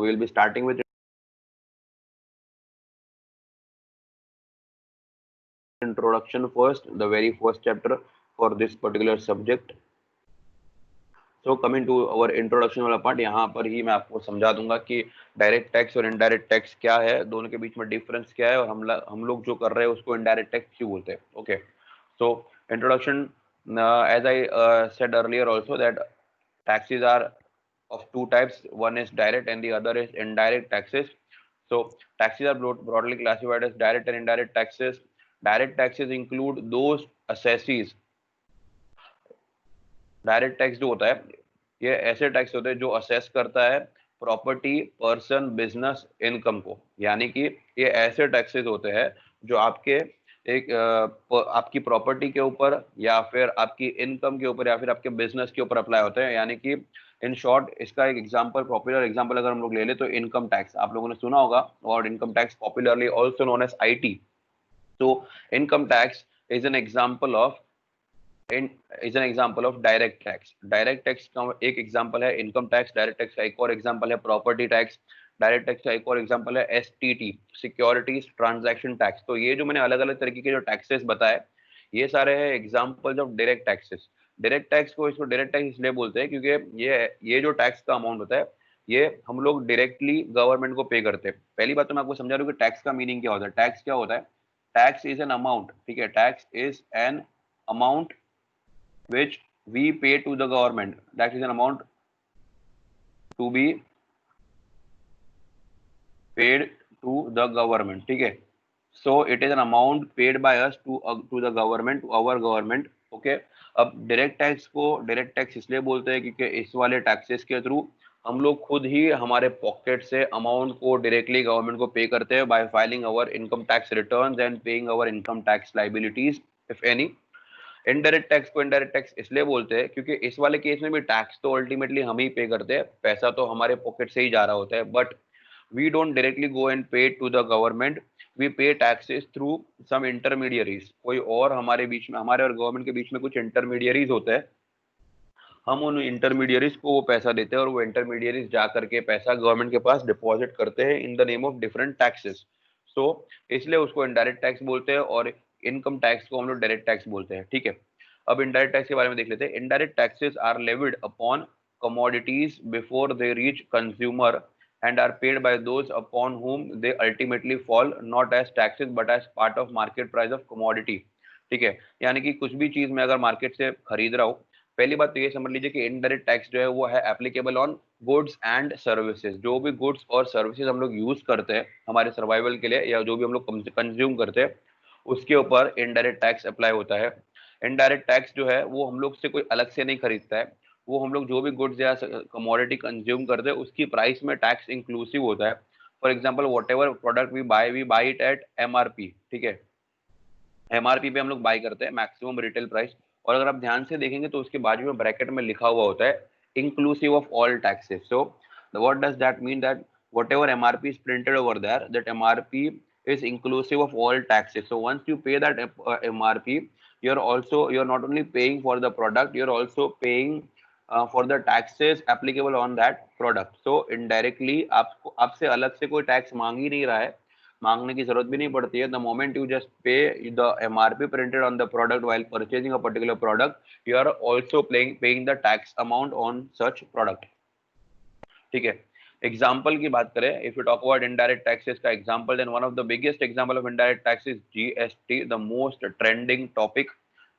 we will be starting with introduction first, the very first chapter for this particular subject. So coming to our introduction वाला part, यहाँ पर ही मैं आपको समझा दूंगा कि डायरेक्ट टैक्स और इनडायरेक्ट टैक्स क्या है, दोनों के बीच में डिफरेंस क्या है, और हम लोग जो कर रहे हैं उसको इनडायरेक्ट टैक्स क्यों बोलते हैं. Okay, so introduction. As I said earlier also that taxes are of two types. One is direct and the other is indirect taxes. So taxes are broadly classified as direct and indirect taxes. Direct taxes include those assessees. Direct tax जो होता है ये ऐसे tax होते हैं जो assess करता है प्रॉपर्टी, पर्सन, बिजनेस, इनकम को. यानी कि ये ऐसे टैक्सेस होते हैं जो आपके आपकी प्रॉपर्टी के ऊपर या फिर आपकी इनकम के ऊपर या फिर आपके बिजनेस के ऊपर अप्लाई होते हैं. यानी कि इन शॉर्ट इसका एक एग्जांपल, पॉपुलर एग्जांपल अगर हम लोग ले ले तो इनकम टैक्स. आप लोगों ने सुना होगा, और income tax popularly also known as IT. तो income tax is an example of direct tax. Direct tax का एक एग्जांपल है इनकम टैक्स. डायरेक्ट टैक्स का एक और एग्जांपल है प्रॉपर्टी टैक्स. डायरेक्ट टैक्स का एक और एग्जांपल है एसटीटी, सिक्योरिटीज ट्रांजैक्शन टैक्स. तो ये जो मैंने अलग अलग तरीके के जो टैक्सेस बताए, ये सारे हैं examples of direct taxes. Direct tax को इसको डायरेक्ट टैक्स इसलिए बोलते हैं क्योंकि ये जो टैक्स का अमाउंट होता है ये हम लोग डायरेक्टली गवर्नमेंट को पे करते हैं. पहली बात तो मैं आपको समझा रहा हूँ कि टैक्स का मीनिंग क्या होता है. टैक्स क्या होता है? Tax is an amount. ठीक है, tax is an amount which we pay to the government. That is an amount to be paid to the government. ठीक है, so it is an amount paid by us to the government, to our government. Okay, अब direct tax को direct tax इसलिए बोलते हैं क्योंकि इस वाले टैक्सेस के थ्रू हम लोग खुद ही हमारे पॉकेट से अमाउंट को डायरेक्टली गवर्नमेंट को पे करते हैं bye filing our income tax returns and paying our income tax liabilities if any. Indirect tax को इनडायरेक्ट टैक्स इसलिए बोलते हैं क्योंकि इस वाले केस में भी टैक्स तो अल्टीमेटली हम ही पे करते हैं, पैसा तो हमारे पॉकेट से ही जा रहा होता है, but we don't directly go and pay to the government. We pay taxes through some intermediaries. कोई और हमारे बीच में, हमारे और गवर्नमेंट के बीच में कुछ इंटरमीडियरीज होते हैं. हम उन इंटरमीडियरीज को वो पैसा देते हैं और वो इंटरमीडियरीज जा करके पैसा गवर्नमेंट के पास डिपॉजिट करते हैं in the name of different taxes. So इसलिए उसको इनडायरेक्ट टैक्स बोलते हैं और इनकम टैक्स को हम लोग डायरेक्ट टैक्स बोलते हैं. ठीक है, अब इनडायरेक्ट टैक्स के बारे में देख लेते हैं. Indirect taxes are levied upon commodities before they reach consumer and are paid by those upon whom they ultimately fall, not as taxes but as part of market price of commodity. ठीक है, यानी कि कुछ भी चीज में अगर market से खरीद रहा हूँ, पहली बात तो ये समझ लीजिए कि इनडायरेक्ट टैक्स जो है वो है applicable on goods and services. जो भी गुड्स और सर्विसेज हम लोग यूज करते हैं हमारे सर्वाइवल के लिए या जो भी हम लोग कंज्यूम करते हैं उसके ऊपर इनडायरेक्ट टैक्स अप्लाई होता है. इनडायरेक्ट टैक्स जो है वो हम लोग से कोई अलग से नहीं खरीदता है, वो हम लोग जो भी गुड्स या कमोडिटी कंज्यूम करते हैं उसकी प्राइस में टैक्स इंक्लूसिव होता है. For example whatever product we buy it at MRP. ठीक है, एमआरपी पे हम लोग बाई करते हैं, मैक्सिमम रिटेल प्राइस. और अगर आप ध्यान से देखेंगे तो उसके बाजू में ब्रैकेट में लिखा हुआ होता है inclusive of all taxes. So what does that mean? That whatever MRP is printed over there, that MRP is inclusive of all taxes. So once you pay that MRP, you're not only paying for the product, you're also paying for the taxes applicable on that product. So indirectly आपसे अलग से कोई tax मांग ही नहीं रहा है, मांगने की जरूरत भी नहीं पड़ती है. द मोमेंट यू जस्ट पे the MRP printed on the product while purchasing a particular product, you are also paying the tax amount on such product. ठीक है, एग्जाम्पल की बात करें, if you talk about indirect taxes का example, then one of the biggest example of indirect tax is GST, the most trending topic.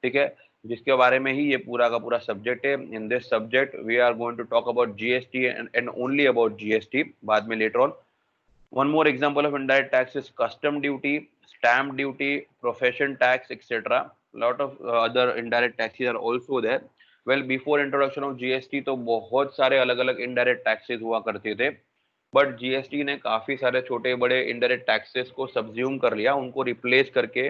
ठीक है, जिसके बारे में ही ये पूरा का पूरा सब्जेक्ट है. In this subject we are going to talk about GST and only about GST, बाद में later on. One more example of indirect tax is custom duty, stamp duty, profession tax etcetera. Lot of other indirect taxes are also there. Well before introduction of GST तो बहुत सारे अलग अलग indirect taxes हुआ करते थे, but GST ने काफी सारे छोटे बड़े इनडायरेक्ट टैक्सेस को सब्ज्यूम कर लिया, उनको रिप्लेस करके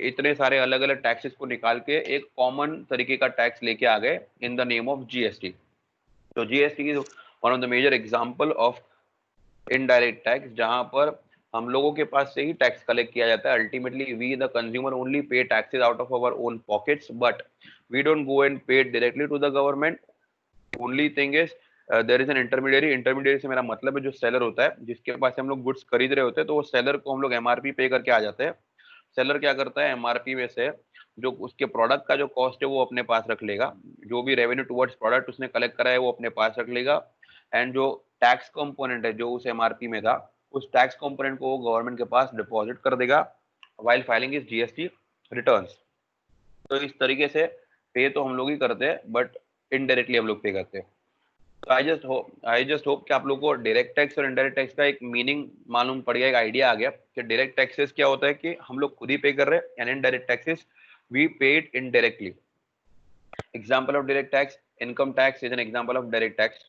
इतने सारे अलग अलग टैक्सेस को निकाल के एक कॉमन तरीके का टैक्स लेके आ गए in the name of GST. तो GST is one of the major example of indirect tax, जहां पर हम लोगों के पास से ही टैक्स कलेक्ट किया जाता है. Ultimately we the consumer only pay taxes out of our own pockets, but we don't go and pay it directly to the government. Only thing is there is an intermediary, intermediary से मेरा मतलब है जो seller होता है, जिसके पास से हम लोग गुड्स खरीद रहे होते हैं, तो वो सेलर को हम लोग एमआरपी पे करके आ जाते हैं। सेलर क्या करता है, एमआरपी में से जो उसके प्रोडक्ट का जो कॉस्ट है वो अपने पास रख लेगा, जो भी रेवेन्यू टुवर्ड्स प्रोडक्ट उसने कलेक्ट करा है वो अपने पास रख लेगा, एंड जो टैक्स कंपोनेंट है जो उस एमआरपी में था, उस टैक्स कंपोनेंट को गवर्नमेंट के पास डिपॉजिट कर देगा while filing is GST returns. तो इस तरीके से पे तो हम लोग ही करते हैं, बट इनडायरेक्टली हम लोग पे करते हैं। तो आई जस्ट होप कि आप लोग को डायरेक्ट टैक्स और इनडायरेक्ट टैक्स का एक मीनिंग मालूम पड़ गया, एक आइडिया आ गया कि डायरेक्ट टैक्सेस क्या होता है कि हम लोग खुद ही पे कर रहे हैं, एंड इनडायरेक्ट टैक्सेस वी पे it indirectly. Example of direct tax, income tax is an example of direct tax,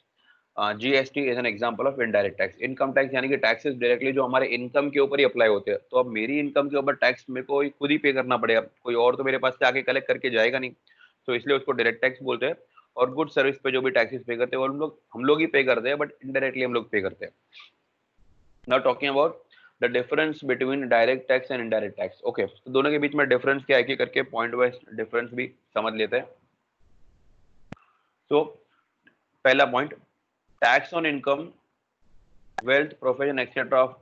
GST is an example of indirect tax. Income tax यानी कि टैक्सेस डायरेक्टली जो हमारे इनकम के ऊपर ही अप्लाई होते हैं, तो अब मेरी इनकम के ऊपर टैक्स मेरे को खुद ही पे करना पड़ेगा, कोई और तो मेरे पास से आके कलेक्ट करके जाएगा नहीं, तो इसलिए उसको डायरेक्ट टैक्स बोलते हैं। और गुड सर्विस पे जो भी टैक्सेस पे करते हैं वो हम लोग ही पे करते हैं, बट इनडायरेक्टली हम लोग पे करते हैं। Now talking about the difference between direct tax and indirect tax. Okay, तो दोनों के बीच में डिफरेंस क्या है कि करके पॉइंट वाइज डिफरेंस भी समझ लेते हैं। तो पहला point, tax on income, wealth, profession etcetera of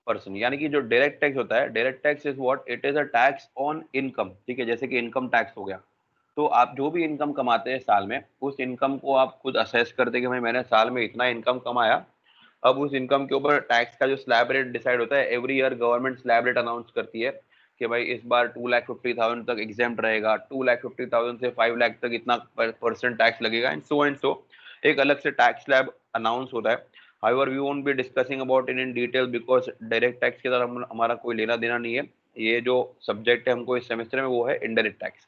person, यानी कि जो डायरेक्ट टैक्स होता है, direct tax is what, it is a tax on income. ठीक है, जैसे कि इनकम टैक्स हो गया, तो आप जो भी इनकम कमाते हैं साल में, उस इनकम को आप खुद असेस करते हैं कि भाई मैंने साल में इतना इनकम कमाया। अब उस इनकम के ऊपर टैक्स का जो स्लैब रेट डिसाइड होता है, every year government slab rate announce करती है कि भाई इस बार 2,50,000 तक एग्जेम्प्ट रहेगा, 2,50,000 से 5 लाख तक इतना परसेंट टैक्स लगेगा, एंड सो एक अलग से टैक्स स्लैब अनाउंस होता है। However, we won't be discussing about it in detail because direct tax के साथ हमारा कोई लेना देना नहीं है। ये जो सब्जेक्ट है हमको इस सेमेस्टर में वो है इनडायरेक्ट टैक्स।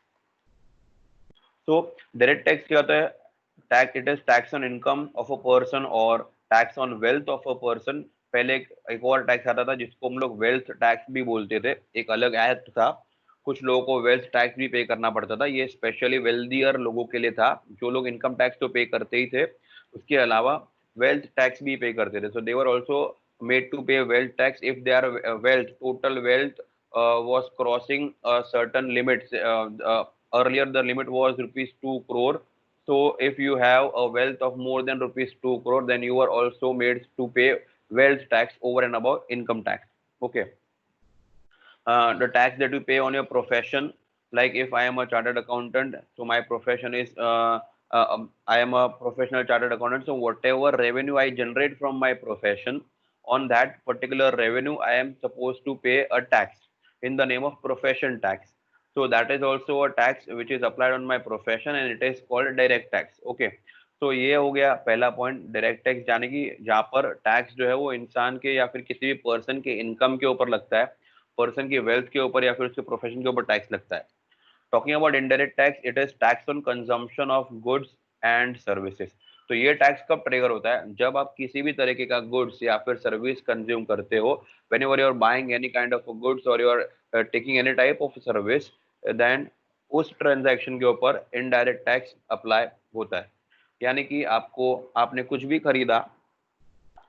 तो डायरेक्ट टैक्स क्या होता है, tax, it is tax on income of a person और tax on wealth of a person. पहले एक और टैक्स आता था जिसको हम लोग वेल्थ टैक्स भी बोलते थे, एक अलग एक्ट था, कुछ लोगों को वेल्थ टैक्स भी पे करना पड़ता था, ये स्पेशली वेल्दियर लोगों के लिए था, जो लोग इनकम टैक्स तो पे करते ही थे, उसके अलावा वेल्थ टैक्स भी पे करते थे। So they were also made to pay wealth tax if they are wealth, total wealth was crossing a certain limits. Earlier the limit was rupees 2 crore. So if you have a wealth of more than rupees 2 crore, then you are also made to pay wealth tax over and above income tax. Okay. The tax that you pay on your profession, like if I am a chartered accountant, so my profession is I am a professional chartered accountant, so whatever revenue I generate from my profession, on that particular revenue I am supposed to pay a tax in the name of profession tax. So that is also a tax which is applied on my profession and it is called direct tax. Okay, तो ये हो गया पहला point, direct tax, यानी कि जहाँ पर tax जो है वो इंसान के या फिर किसी भी पर्सन के इनकम के ऊपर लगता है, पर्सन की वेल्थ के ऊपर या फिर उसके प्रोफेशन के ऊपर टैक्स लगता है। Talking about indirect tax, it is tax on consumption of goods and services. तो ये टैक्स कब ट्रिगर होता है, जब आप किसी भी तरीके का गुड्स या फिर सर्विस कंज्यूम करते हो, whenever you are buying any kind of goods और you are taking any type of service, then उस ट्रांजैक्शन के ऊपर इनडायरेक्ट टैक्स अप्लाई होता है। यानी कि आपने कुछ भी खरीदा,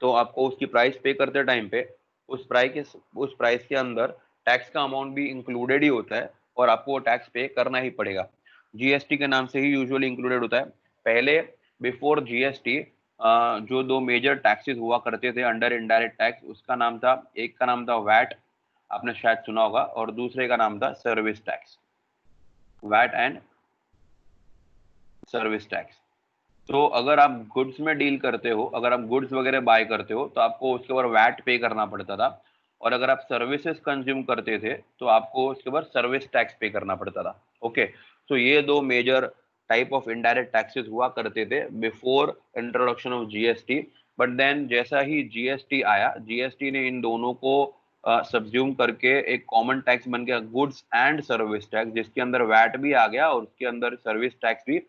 तो आपको उसकी प्राइस पे करते टाइम पे उस प्राइस के अंदर टैक्स का अमाउंट भी इंक्लूडेड ही होता है और आपको वो टैक्स पे करना ही पड़ेगा। जीएसटी के नाम से ही यूजुअली इंक्लूडेड होता है। पहले बिफोर जीएसटी जो दो मेजर टैक्सेस हुआ करते थे अंडर इनडायरेक्ट टैक्स, उसका नाम था, एक का नाम था वैट, आपने शायद सुना होगा, और दूसरे का नाम था service tax, VAT and service tax. तो अगर आप गुड्स में डील करते हो, अगर आप गुड्स वगैरह बाय करते हो तो आपको उसके ऊपर वैट पे करना पड़ता था, और अगर आप सर्विसेज कंज्यूम करते थे तो आपको उसके ऊपर सर्विस टैक्स पे करना पड़ता था। ओके, तो ये दो major type of indirect taxes हुआ करते थे before introduction of GST. But then जैसा ही जीएसटी आया, जीएसटी ने इन दोनों को सब्ज्यूम करके एक कॉमन टैक्स बन गया, गुड्स एंड सर्विस टैक्स, जिसके अंदर वैट भी आ गया और उसके अंदर सर्विस टैक्स भी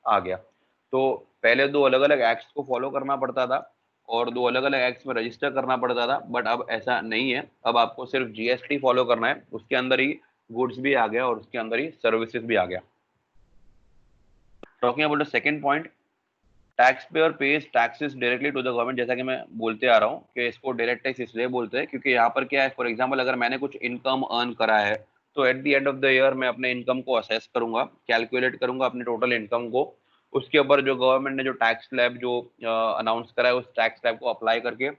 आ गया। तो पहले दो अलग अलग एक्ट्स को फॉलो करना पड़ता था और दो अलग अलग एक्ट्स में रजिस्टर करना पड़ता था, बट अब ऐसा नहीं है, अब आपको सिर्फ जीएसटी फॉलो करना है, उसके अंदर ही गुड्स भी आ गया और उसके अंदर ही सर्विसेज भी आ गया। Talking about the second point, tax payer pays taxes directly to the government. जैसा कि मैं बोलते आ रहा हूँ कि इसको डायरेक्ट टैक्स इसलिए बोलते हैं क्योंकि यहाँ पर क्या है, फॉर एग्जाम्पल अगर मैंने कुछ इनकम अर्न करा है, तो at the end of the year मैं अपने इनकम को असेस करूंगा, कैलकुलेट करूंगा अपने टोटल इनकम को, उसके ऊपर जो गवर्नमेंट ने जो टैक्स स्लैब जो अनाउंस करा है उस टैक्स स्लैब को अप्लाई करके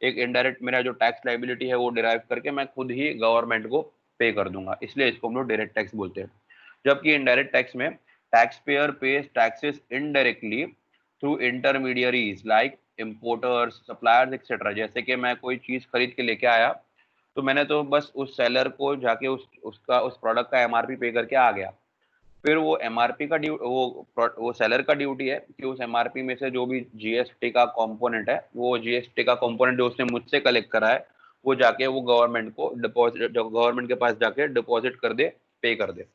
एक इनडायरेक्ट मेरा जो टैक्स लाइबिलिटी है वो डिराइव करके मैं खुद ही गवर्नमेंट को पे कर दूंगा, इसलिए इसको हम लोग डायरेक्ट टैक्स बोलते हैं। जबकि इनडायरेक्ट टैक्स में tax payer pays taxes indirectly through intermediaries like importers, suppliers etcetera. जैसे कि मैं कोई चीज खरीद के लेके आया तो मैंने तो बस उस सेलर को जाके उस प्रोडक्ट का एमआरपी पे करके आ गया। फिर वो एमआरपी का वो सेलर का ड्यूटी है कि उस एमआरपी में से जो भी जीएसटी का कंपोनेंट है, वो जीएसटी का कंपोनेंट जो उसने मुझसे कलेक्ट करा है वो जाके वो गवर्नमेंट को डिपॉजिट, जो गवर्नमेंट के पास जाके डिपॉजिट कर दे, पे कर दे।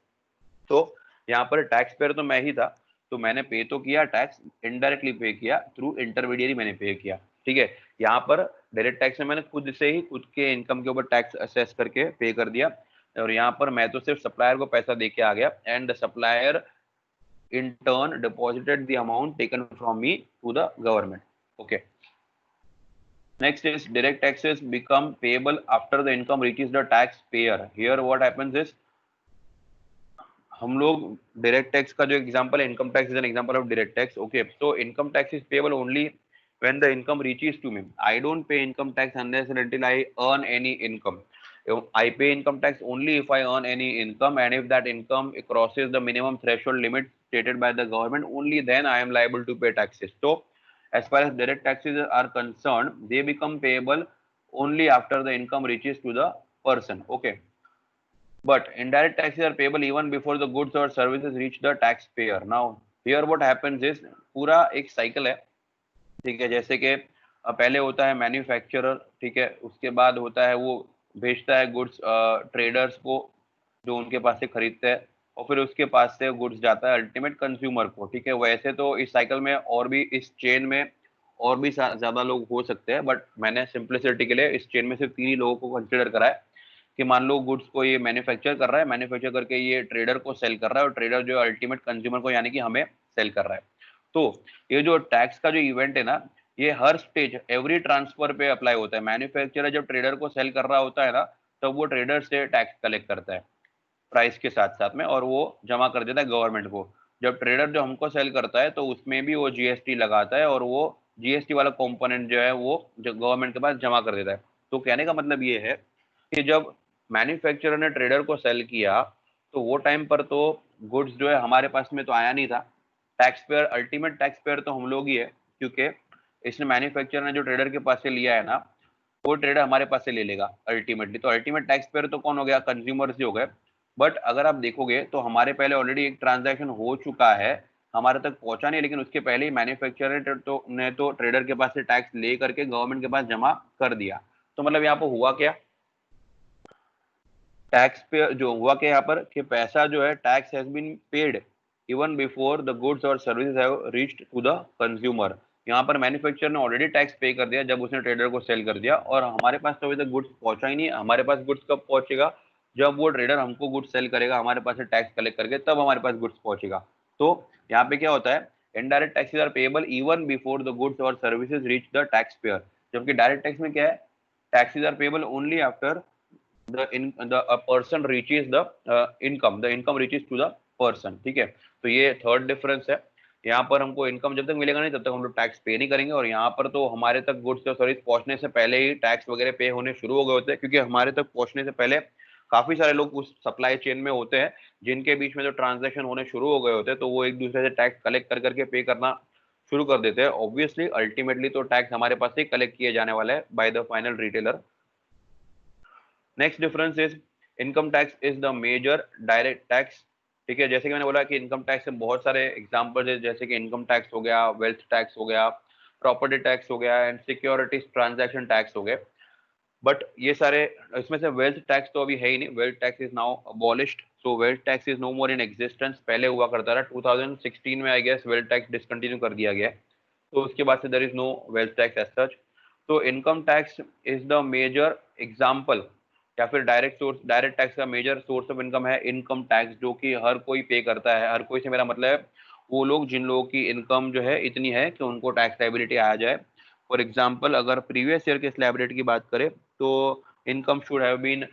तो यहाँ पर टैक्स पेयर तो मैं ही था, तो मैंने पे तो किया टैक्स, इनडायरेक्टली पे किया थ्रू इंटरमीडियरी मैंने पे किया। ठीक है, यहाँ पर डायरेक्ट टैक्स में मैंने खुद से ही खुद के इनकम के ऊपर टैक्स असेस करके पे कर दिया, और यहाँ पर मैं तो सिर्फ सप्लायर को पैसा दे के आ गया, and the supplier in turn deposited the amount taken from me to the government. Okay, next is direct taxes become payable after the income reaches the taxpayer. Here what happens is, हम लोग direct tax का जो example है, income tax is an example of direct tax. Okay, so income tax is payable only when the income reaches to me. I don't pay income tax unless and until I earn any income. I pay income tax only if I earn any income, and if that income crosses the minimum threshold limit stated by the government, only then I am liable to pay taxes. So as far as direct taxes are concerned, they become payable only after the income reaches to the person. Okay, but indirect taxes are payable even before the goods or services reach the taxpayer. Now here what happens is, पूरा एक cycle है, ठीक है। जैसे कि पहले होता है मैन्युफैक्चरर, ठीक है, उसके बाद होता है वो भेजता है गुड्स ट्रेडर्स को जो उनके पास से खरीदते हैं, और फिर उसके पास से गुड्स जाता है अल्टीमेट कंज्यूमर को। ठीक है, वैसे तो इस साइकिल में और भी, इस चेन में और भी ज्यादा लोग हो सकते हैं, बट मैंने सिंप्लिसिटी के लिए इस चेन में सिर्फ 3 ही लोगों को कंसिडर करा है। कि मान लो गुड्स को ये मैन्युफैक्चर कर रहा है, मैन्युफैक्चर करके ये ट्रेडर को सेल कर रहा है, और ट्रेडर जो अल्टीमेट कंज्यूमर को यानी कि हमें सेल कर रहा है। तो ये जो टैक्स का जो इवेंट है ना, ये हर स्टेज एवरी ट्रांसफर पे अप्लाई होता है। मैन्युफैक्चरर जब ट्रेडर को सेल कर रहा होता है ना, तब वो ट्रेडर से टैक्स कलेक्ट करता है प्राइस के साथ साथ में, और वो जमा कर देता है गवर्नमेंट को। जब ट्रेडर जो हमको सेल करता है तो उसमें भी वो जीएसटी लगाता है, और वो जीएसटी वाला कंपोनेंट जो है वो जो गवर्नमेंट के पास जमा कर देता है। तो कहने का मतलब ये है कि जब मैन्युफैक्चरर ने ट्रेडर को सेल किया तो वो टाइम पर तो गुड्स जो है हमारे पास में तो आया नहीं था। Tax payer, ultimate tax payer तो हम लोग ही है, क्योंकि इसने मैन्युफैक्चरर ने जो ट्रेडर के पास से लिया है ना, वो ट्रेडर हमारे पास से ले लेगा अल्टीमेटली। तो अल्टीमेट टैक्स पेयर तो कौन हो गया? कंज्यूमर्स ही हो गए। बट अगर आप देखोगे तो हमारे पहले ऑलरेडी एक ट्रांजैक्शन हो चुका है, हमारे तक पहुंचा नहीं, लेकिन उसके पहले ही मैन्युफैक्चरर ने तो ट्रेडर के पास से टैक्स ले करके गवर्नमेंट के पास जमा कर दिया। तो मतलब यहाँ पर हुआ क्या, टैक्स पे जो हुआ क्या यहाँ पर, कि पैसा जो है tax has been paid even before the goods और services have reached to the consumer. यहाँ पर मैन्युफैक्चरर ने ऑलरेडी टैक्स पे कर दिया जब उसने ट्रेडर को सेल कर दिया, और हमारे पास तो अभी तक गुड्स पहुंचा ही नहीं है। हमारे पास गुड्स कब पहुंचेगा? जब वो ट्रेडर हमको गुड्स सेल करेगा हमारे पास से टैक्स कलेक्ट करके, तब हमारे पास गुड्स पहुंचेगा। तो यहाँ पे क्या होता है, indirect taxes are payable even before the goods और services reach the tax payer. जबकि डायरेक्ट टैक्स में क्या है, taxes are payable only after the a person reaches the income reaches to the person। ठीक है, तो ये थर्ड डिफरेंस है। यहाँ पर हमको इनकम जब तक मिलेगा नहीं तब तक हम लोग टैक्स पे नहीं करेंगे, और यहाँ पर तो हमारे तक गुड्स और सर्विस पहुंचने से पहले ही टैक्स वगैरह पे होने शुरू हो गए होते हैं, क्योंकि हमारे तक पहुंचने से पहले काफी सारे लोग उस सप्लाई चेन में होते हैं जिनके बीच में जो ट्रांजेक्शन होने शुरू हो गए होते हैं, तो वो एक दूसरे से टैक्स कलेक्ट कर करके पे करना शुरू कर देते हैं। ऑब्वियसली अल्टीमेटली तो टैक्स हमारे पास से कलेक्ट किए जाने वाला है by the final retailer. Next difference is income tax is the major direct tax. ठीक है, जैसे कि मैंने बोला कि इनकम टैक्स के बहुत सारे एग्जांपल्स है, जैसे कि इनकम टैक्स हो गया, वेल्थ टैक्स हो गया, प्रॉपर्टी टैक्स हो गया, एंड सिक्योरिटीज ट्रांजैक्शन टैक्स हो गए। बट ये सारे, इसमें से वेल्थ टैक्स तो अभी है ही नहीं, wealth tax is now abolished, so wealth tax is no more in existence. पहले हुआ करता था, 2016 में I guess wealth tax discontinue कर दिया गया, तो उसके बाद से there is no wealth tax as such. तो income tax is the major example, या फिर डायरेक्ट टैक्स का मेजर सोर्स ऑफ इनकम है इनकम टैक्स, जो कि हर कोई पे करता है। हर कोई से मेरा मतलब है वो लोग जिन लोगों की इनकम जो है इतनी है कि उनको टैक्स लायबिलिटी आ जाए। फॉर एग्जाम्पल अगर प्रीवियस ईयर के स्लैबिलिटी की बात करें तो income should have been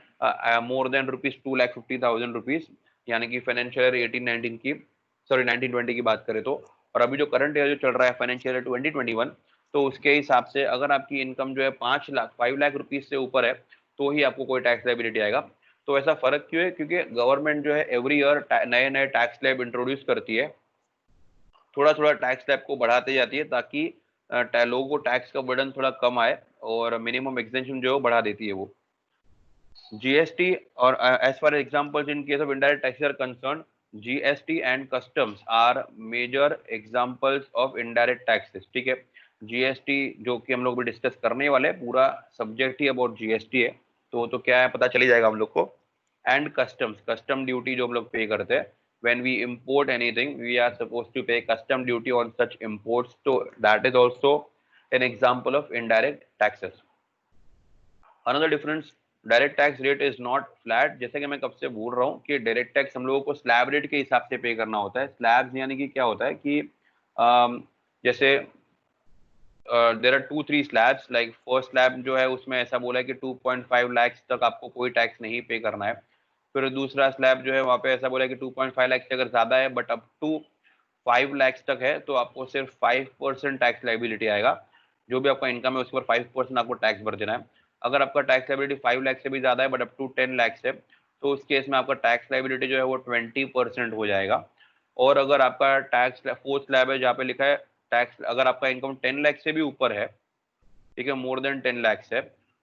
more than ₹2,50,000, यानी कि फाइनेंशियल ईयर 18-19 की, सॉरी 19-20 की बात करें तो, और अभी जो करंट ईयर जो चल रहा है फाइनेंशियल ईयर 2021, तो उसके हिसाब से अगर आपकी इनकम जो है 5 लाख रुपीज से ऊपर है तो ही आपको कोई टैक्स लायबिलिटी आएगा। तो ऐसा फर्क क्यों है? क्योंकि गवर्नमेंट जो है एवरी ईयर नए नए टैक्स स्लैब इंट्रोड्यूस करती है, थोड़ा थोड़ा टैक्स स्लैब को बढ़ाते जाती है ताकि लोगों को टैक्स का बर्डन थोड़ा कम आए, और मिनिमम एग्जेंशन जो है बढ़ा देती है वो जीएसटी। और as far as examples in case of indirect taxes are concerned, GST and customs are major examples of indirect taxes. ठीक है, जीएसटी जो कि हम लोग भी डिस्कस करने वाले हैं, पूरा सब्जेक्ट ही अबाउट जीएसटी है, तो क्या है पता चली जाएगा हम लोग को। एंड कस्टम्स, कस्टम ड्यूटी जो हम लोग पे करते हैं, when we import anything we are supposed to pay custom duty on such imports, so that is also an example of indirect taxes. Another difference, direct tax rate is not flat. जैसे कि मैं कब से बोल रहा हूँ कि direct tax हम लोगों को स्लैब रेट के हिसाब से पे करना होता है। स्लैब्स यानी कि क्या होता है कि जैसे there are 2-3 slabs, like first slab जो है उसमें ऐसा बोला है कि 2.5 लाख तक आपको कोई टैक्स नहीं पे करना है। फिर दूसरा स्लैब जो है वहाँ पे ऐसा बोला है कि 2.5 लाख से अगर ज्यादा है बट अप टू 5 लाख तक है तो आपको सिर्फ 5% टैक्स लाइबिलिटी आएगा। जो भी आपका इनकम है उस पर 5% आपको टैक्स भर देना है। अगर आपका टैक्स लाइबिलिटी 5 लाख से भी ज्यादा है बट अप टू 10 लाख है तो उस केस में आपका टैक्स लाइबिलिटी जो है वो 20% हो जाएगा। और अगर आपका टैक्स फोर्थ स्लैब है जहाँ पे लिखा है टैक्स, अगर आपका इनकम 10 लाख से भी ऊपर है, ठीक है, मोर देन 10 लाख है,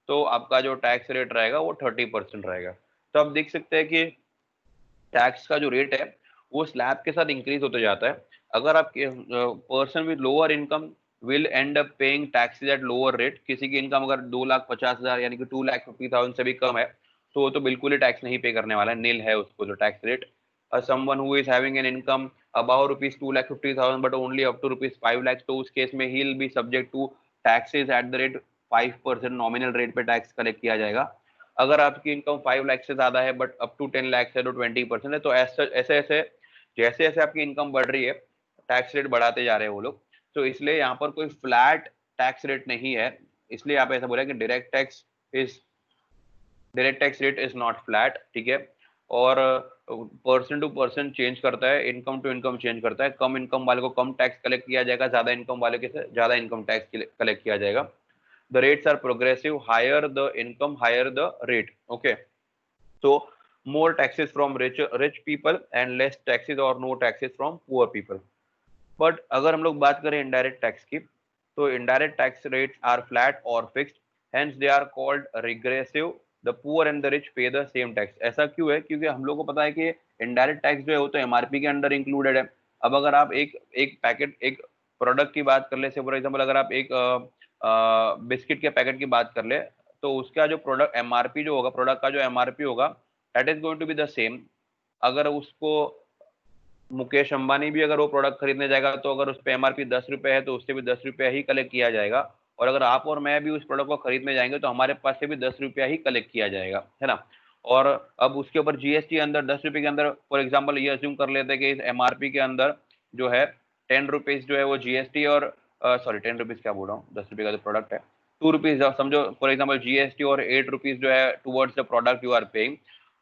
तो आपका जो टैक्स रेट रहेगा वो 30% रहेगा। तो आप देख सकते हैं कि टैक्स का जो रेट है वो स्लैब के साथ इंक्रीज होते जाता है। अगर आप person with lower income will and up paying taxes at lower rate. किसी की इनकम अगर 2,50,000 यानी कि 2,50,000 से भी कम है तो वो तो बिल्कुल ही टैक्स नहीं पे करने वाला है, नील है उसको जो tax rate. Someone who is having an income about rupees 2,50,000 but only up to rupees 5 lakh, तो उस केस में he will be subject to taxes at the rate 5%, nominal rate पे टैक्स कलेक्ट किया जाएगा। अगर आपकी इनकम 5 लाख से ज्यादा है बट अप टू 10 लाख है तो 20% है। तो ऐसे ऐसे जैसे जैसे आपकी इनकम बढ़ रही है टैक्स रेट बढ़ाते जा रहे हैं वो लोग। तो इसलिए यहाँ पर कोई फ्लैट टैक्स रेट नहीं है, इसलिए आप ऐसा बोले कि direct tax rate is not flat. ठीक है, और पर्सन टू पर्सन चेंज करता है, इनकम टू इनकम चेंज करता है। कम इनकम वाले को कम टैक्स कलेक्ट किया जाएगा, ज्यादा इनकम वाले के से ज्यादा इनकम टैक्स कलेक्ट किया जाएगा। The rates are progressive, higher the income higher the rate. Okay, so more taxes from rich people and less taxes or no taxes from poor people. But अगर हम लोग बात करें indirect tax की, तो indirect tax rates are flat or fixed, hence they are called regressive. The poor and the rich pay the same tax. ऐसा क्यों है? क्योंकि हम लोग को पता है कि indirect tax जो है वो तो एमआरपी के अंडर इंक्लूडेड है। अब अगर आप एक पैकेट एक प्रोडक्ट की बात कर ले, से फॉर एग्जाम्पल अगर आप एक बिस्किट के पैकेट की बात कर ले, तो उसका जो प्रोडक्ट एमआरपी जो होगा, प्रोडक्ट का जो एमआरपी होगा, that is going to be the same. अगर उसको मुकेश अंबानी भी अगर वो प्रोडक्ट खरीदने जाएगा तो अगर उस पर एमआरपी 10 रुपए है तो उससे भी 10 रुपया ही कलेक्ट किया जाएगा। और अगर आप और मैं भी उस प्रोडक्ट को खरीदने जाएंगे तो हमारे पास से भी 10 रुपया ही कलेक्ट किया जाएगा, है ना। और अब उसके ऊपर जीएसटी अंदर 10 रुपए के अंदर, फॉर एग्जाम्पल ये अज्यूम कर लेते हैं कि इस एमआरपी के अंदर जो है 10 रुपीज जो है वो जीएसटी और सॉरी 10 रुपीज क्या बोल रहा हूँ, 10 रुपये का जो प्रोडक्ट है 2 रुपीज समझो, फॉर एग्जाम्पल जीएसटी और 8 रुपीज जो है towards the product you are paying.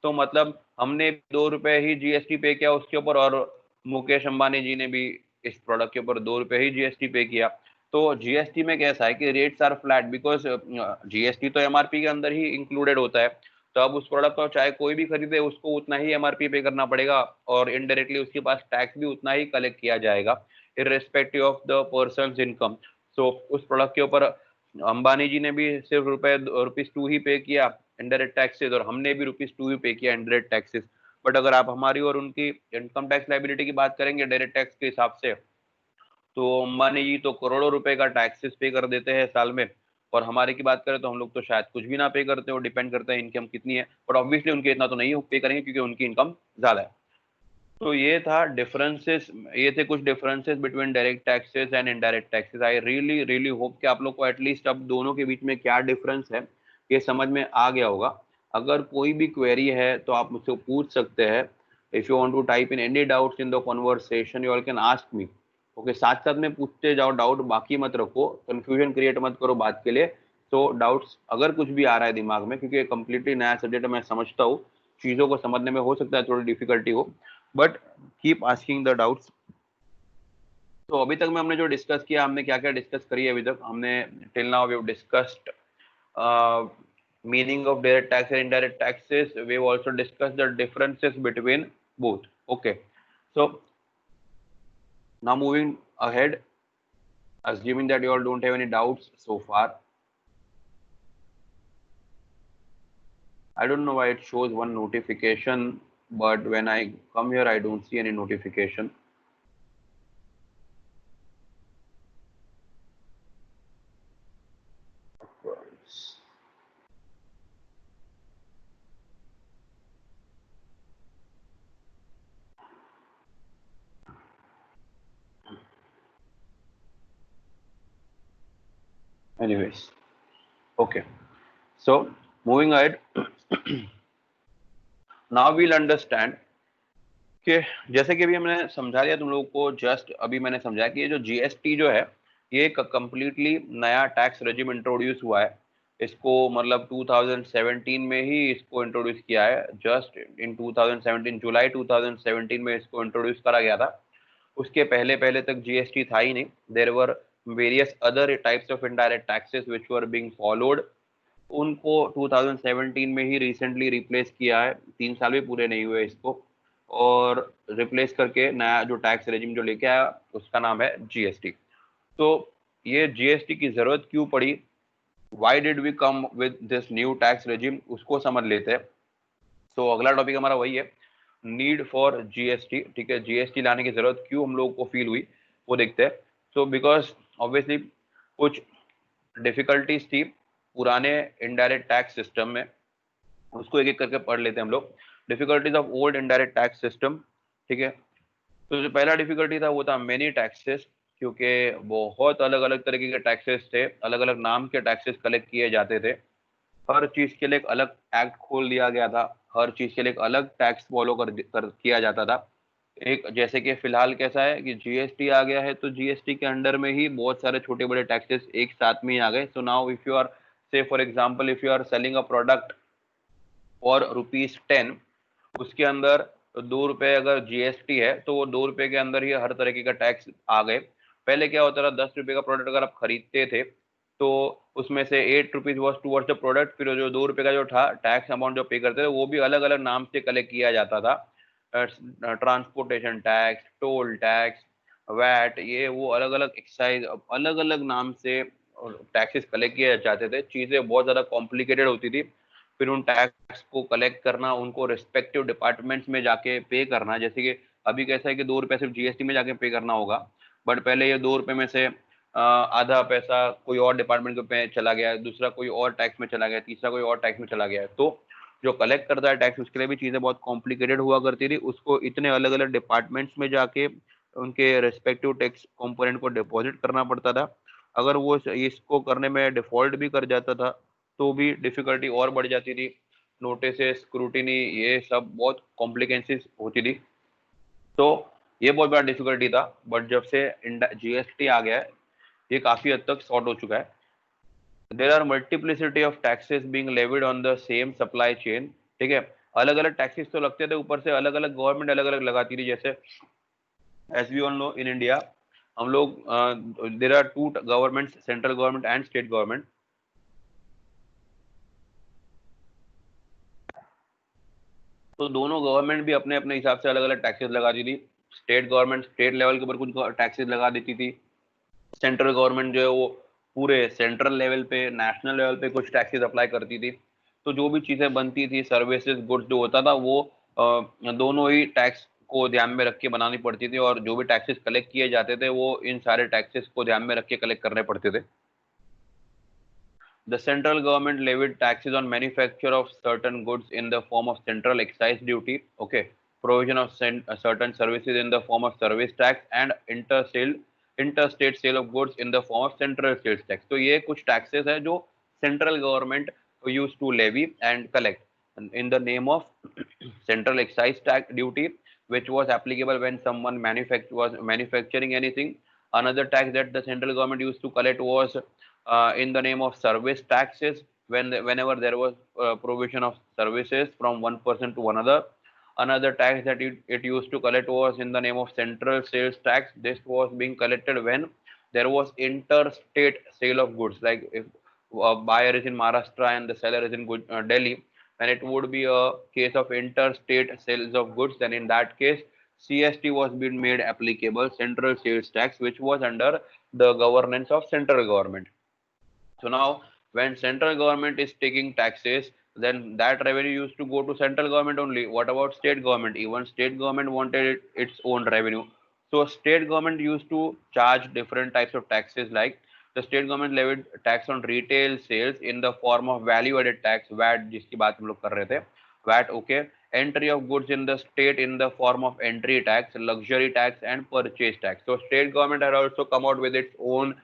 तो मतलब हमने 2 रुपए ही जीएसटी पे किया उसके ऊपर, और मुकेश अंबानी जी ने भी इस प्रोडक्ट के ऊपर 2 रुपए ही जीएसटी पे किया। तो जीएसटी में कैसा है कि rates are flat because GST तो एमआरपी के अंदर ही इंक्लूडेड होता है। तो अब उस प्रोडक्ट को चाहे कोई भी खरीदे उसको उतना ही एमआरपी पे करना पड़ेगा, और इनडायरेक्टली उसके पास टैक्स भी उतना ही कलेक्ट किया जाएगा irrespective of the person income. So उस प्रोडक्ट के ऊपर अंबानी जी ने भी सिर्फ ₹2 ही पे किया इनडायरेक्ट टैक्सेस, और हमने भी ₹2 ही पे किया इनडायरेक्ट टैक्सेस। बट अगर आप हमारी और उनकी इनकम टैक्स लाइबिलिटी की बात करेंगे डायरेक्ट टैक्स के हिसाब से, तो अंबानी जी तो करोड़ों रुपए का टैक्सेस पे कर देते हैं साल में, और हमारे की बात करें तो हम लोग तो शायद कुछ भी ना पे करते हो, डिपेंड करता है इनकम कितनी है, बट ऑब्वियसली उनके इतना तो नहीं पे करेंगे क्योंकि उनकी इनकम ज्यादा है। तो ये था डिफरेंसेस, ये थे कुछ differences between direct taxes and indirect taxes. I really really hope कि आप लोग को एटलीस्ट अब दोनों के बीच में क्या डिफरेंस है ये समझ में आ गया होगा। अगर कोई भी क्वेरी है तो आप मुझसे पूछ सकते हैं। If you want to type in any doubts in the conversation you all can ask me. Okay, साथ साथ में पूछते जाओ, डाउट बाकी मत रखो, कंफ्यूजन क्रिएट मत करो बात के लिए। तो डाउट्स अगर कुछ भी आ रहा है दिमाग में, क्योंकि कंप्लीटली नया सब्जेक्ट मैं समझता हूँ, चीज़ों को समझने में हो सकता है थोड़ी डिफिकल्टी हो, but keep asking the doubts. तो अभी तक में हमने जो डिस्कस किया, हमने क्या क्या डिस्कस करी है अभी तक, हमने till now we have discussed meaning of direct tax and indirect taxes. We have also discussed the differences between both. Okay, so now moving ahead, assuming that you all don't have any doubts so far. I don't know why it shows one notification, but when I come here I don't see any notification. Anyways, okay, so moving ahead, now we'll understand कि जैसे कि अभी हमने समझा दिया तुम लोगों को, जस्ट अभी मैंने समझा कि ये जो जीएसटी जो है, ये एक कंप्लीटली नया टैक्स रेजिम इंट्रोड्यूस हुआ है। इसको मतलब 2017 में ही इसको इंट्रोड्यूस किया है, जस्ट इन 2017, जुलाई 2017 में इसको इंट्रोड्यूस करा गया था। उसके पहले पहले तक जीएसटी था ही नहीं। There were various other types of indirect taxes which were being followed. उनको 2017 में ही रिसेंटली रिप्लेस किया है, 3 साल भी पूरे नहीं हुए इसको, और रिप्लेस करके नया जो टैक्स रेजिम जो लेके आया उसका नाम है जीएसटी। तो ये जीएसटी की जरूरत क्यों पड़ी, why did we come with this new tax regime, उसको समझ लेते हैं। तो अगला टॉपिक हमारा वही है, नीड फॉर जीएसटी। ठीक है, जीएसटी लाने की जरूरत क्यों हम लोगों को फील हुई वो देखते हैं। सो बिकॉज ऑब्वियसली कुछ डिफिकल्टीज थी पुराने इनडायरेक्ट टैक्स सिस्टम में, उसको एक एक करके पढ़ लेते हैं हम लोग। Difficulties of old indirect tax system. ठीक है, तो जो पहला डिफिकल्टी था वो था मेनी टैक्सेस, क्योंकि बहुत अलग अलग तरीके के टैक्सेस थे, अलग अलग नाम के टैक्सेस कलेक्ट किए जाते थे। हर चीज के लिए एक अलग एक्ट खोल दिया गया था, हर चीज के लिए एक अलग टैक्स फॉलो कर किया जाता था। एक जैसे कि फिलहाल कैसा है कि जीएसटी आ गया है, तो जीएसटी के अंडर में ही बहुत सारे छोटे बड़े टैक्सेस एक साथ में ही आ गए। So now if you are, say for example, if you are selling a product for ₹10, उसके अंदर ₹2 अगर जीएसटी है, तो वो ₹2 के अंदर ही हर तरीके का टैक्स आ गए। पहले क्या होता था, ₹10 का प्रोडक्ट अगर आप खरीदते थे तो उसमें से ₹8 वॉज टूवर्ड्स द प्रोडक्ट, फिर जो ₹2 का जो था टैक्स अमाउंट जो पे करते थे वो भी अलग अलग नाम से कलेक्ट किया जाता था। Transportation tax, toll tax, VAT, ये वो अलग अलग एक्साइज, अलग अलग नाम से टैक्सेस कलेक्ट किए जाते थे। चीजें बहुत ज्यादा कॉम्प्लिकेटेड होती थी। फिर उन टैक्स को कलेक्ट करना, उनको रिस्पेक्टिव डिपार्टमेंट्स में जाके पे करना। जैसे कि अभी कैसा है कि ₹2 सिर्फ जीएसटी में जाके पे करना होगा, बट पहले ये ₹2 में से आधा पैसा कोई और डिपार्टमेंट पे चला गया, दूसरा कोई और टैक्स में चला गया, तीसरा कोई और टैक्स में चला गया। तो जो कलेक्ट करता है टैक्स, उसके लिए भी चीजें बहुत कॉम्प्लिकेटेड हुआ करती थी। उसको इतने अलग अलग डिपार्टमेंट्स में जाके उनके रेस्पेक्टिव टैक्स कंपोनेंट को डिपॉजिट करना पड़ता था। अगर वो इसको करने में डिफॉल्ट भी कर जाता था तो भी डिफिकल्टी और बढ़ जाती थी। नोटिस, स्क्रूटिनी, ये सब बहुत कॉम्प्लिकेंसीज होती थी। तो ये बहुत बड़ा डिफिकल्टी था, बट जब से जीएसटी आ गया है, ये काफी हद तक सॉर्ट हो चुका है। There are multiplicity of taxes being levied on the same supply chain. ठीक है, अलग अलग टैक्सेस तो लगते थे, ऊपर से अलग अलग गवर्नमेंट अलग अलग लगाती थी। जैसे as we all know in India, हम लोग, there are two government, central government and state government. तो दोनों गवर्नमेंट भी अपने अपने हिसाब से अलग अलग टैक्सेस लगाती थी। स्टेट गवर्नमेंट स्टेट लेवल के ऊपर कुछ टैक्सेस लगा देती थी, सेंट्रल गवर्नमेंट जो है वो पूरे सेंट्रल लेवल पे, नेशनल लेवल पे कुछ टैक्सेस अप्लाई करती थी। तो जो भी चीजें बनती थी, सर्विसेज, गुड्स जो होता था, वो दोनों ही टैक्स को ध्यान में रख के बनानी पड़ती थी, और जो भी टैक्सेस कलेक्ट किए जाते थे वो इन सारे टैक्सेस को ध्यान में रख के कलेक्ट करने पड़ते थे। The central government levied taxes on manufacture of certain goods in the form of central excise duty, okay, provision of certain services in the form of service tax, and interstate sale of goods in the form of central sales tax. तो ये कुछ taxes है जो central government used to levy and collect in the name of central excise tax duty, which was applicable when someone was manufacturing anything. Another tax that the central government used to collect was in the name of service taxes, whenever there was provision of services from one person to another. Another tax that it used to collect was in the name of central sales tax. This was being collected when there was interstate sale of goods. Like if a buyer is in Maharashtra and the seller is in Delhi, then it would be a case of interstate sales of goods. Then in that case, CST was being made applicable, central sales tax, which was under the governance of central government. So now when central government is taking taxes, then that revenue used to go to central government only. What about state government? Even state government wanted its own revenue. So state government used to charge different types of taxes, like the state government levied tax on retail sales in the form of value added tax, VAT, जिसकी बात हम लोग कर रहे थे, VAT, okay. Entry of goods in the state in the form of entry tax, luxury tax and purchase tax. So state government had also come out with its own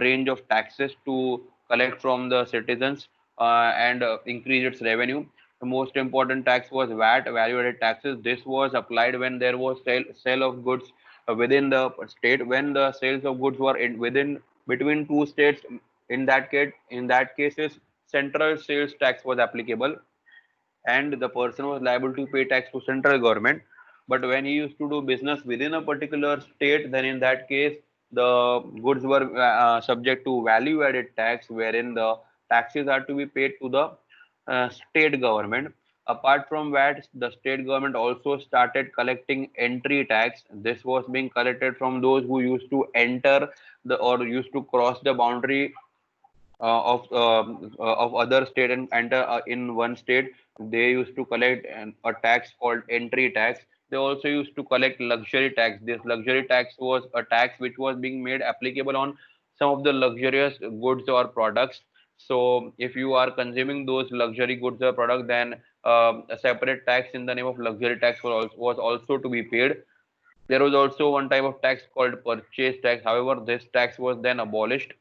range of taxes to collect from the citizens and increase its revenue. The most important tax was VAT, value-added taxes. This was applied when there was sale of goods within the state. When the sales of goods were within between two states, in that cases, central sales tax was applicable, and the person was liable to pay tax to central government. But when he used to do business within a particular state, then in that case the goods were subject to value added tax, wherein the taxes are to be paid to the state government. Apart from that, the state government also started collecting entry tax. This was being collected from those who used to enter the or used to cross the boundary of other state and enter in one state. They used to collect a tax called entry tax. They also used to collect luxury tax. This luxury tax was a tax which was being made applicable on some of the luxurious goods or products. So if you are consuming those luxury goods or products, then a separate tax in the name of luxury tax was also to be paid. There was also one type of tax called purchase tax. However, this tax was then abolished.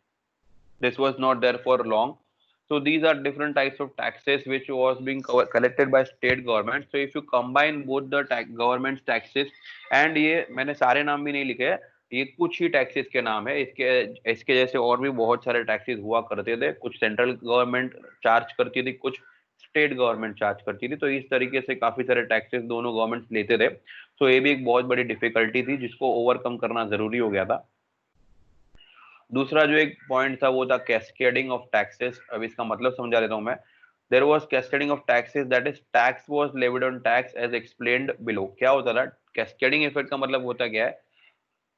This was not there for long. So these are different types of taxes which was being collected by state government. So if you combine both the government's taxes, and ये मैंने सारे नाम भी नहीं लिखे हैं, ये कुछ ही टैक्सेस के नाम है, इसके इसके जैसे और भी बहुत सारे टैक्सेस हुआ करते थे. कुछ सेंट्रल गवर्नमेंट चार्ज करती थी, कुछ स्टेट गवर्नमेंट चार्ज करती थी. तो इस तरीके से काफी सारे टैक्सेस दोनों गवर्नमेंट लेते थे. तो ये भी एक बहुत बड़ी डिफिकल्टी थी जिसको ओवरकम करना जरूरी हो गया था. दूसरा जो एक पॉइंट था वो था कैस्केडिंग ऑफ टैक्सेस. अब इसका मतलब समझा देता हूं मैं. There was cascading of taxes, that is tax was levied on tax as explained below. क्या होता था कैस्केडिंग इफेक्ट का मतलब होता क्या है?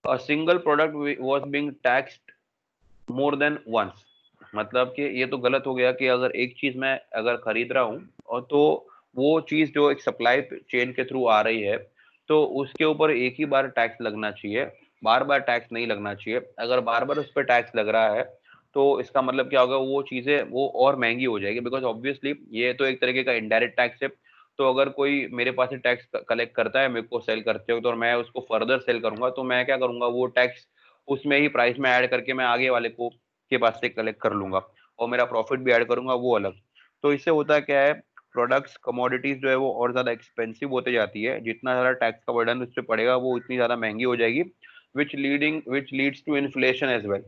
A single product was being taxed more than once. मतलब कि ये तो गलत हो गया कि अगर एक चीज मैं अगर खरीद रहा हूं और तो वो चीज जो एक सप्लाई चेन के थ्रू आ रही है, तो उसके ऊपर एक ही बार टैक्स लगना चाहिए, बार बार टैक्स नहीं लगना चाहिए. अगर बार बार उस पर टैक्स लग रहा है तो इसका मतलब क्या होगा? वो चीजें वो और महंगी हो जाएगी, बिकॉज ऑब्वियसली ये तो एक तरीके का इनडायरेक्ट टैक्स है. तो अगर कोई मेरे पास से टैक्स कलेक्ट करता है मेरे को सेल करते हो, तो मैं उसको फर्दर सेल करूंगा, तो मैं क्या करूंगा? वो टैक्स उसमें ही प्राइस में ऐड करके मैं आगे वाले को के पास से कलेक्ट कर लूंगा, और मेरा प्रॉफिट भी ऐड करूंगा, वो अलग. तो इससे होता क्या है? प्रोडक्ट्स कमोडिटीज जो है वो और ज्यादा एक्सपेंसिव होते जाती है. जितना ज्यादा टैक्स का बर्डन उस पर पड़ेगा वो उतनी ज्यादा महंगी हो जाएगी, which leads to inflation as well.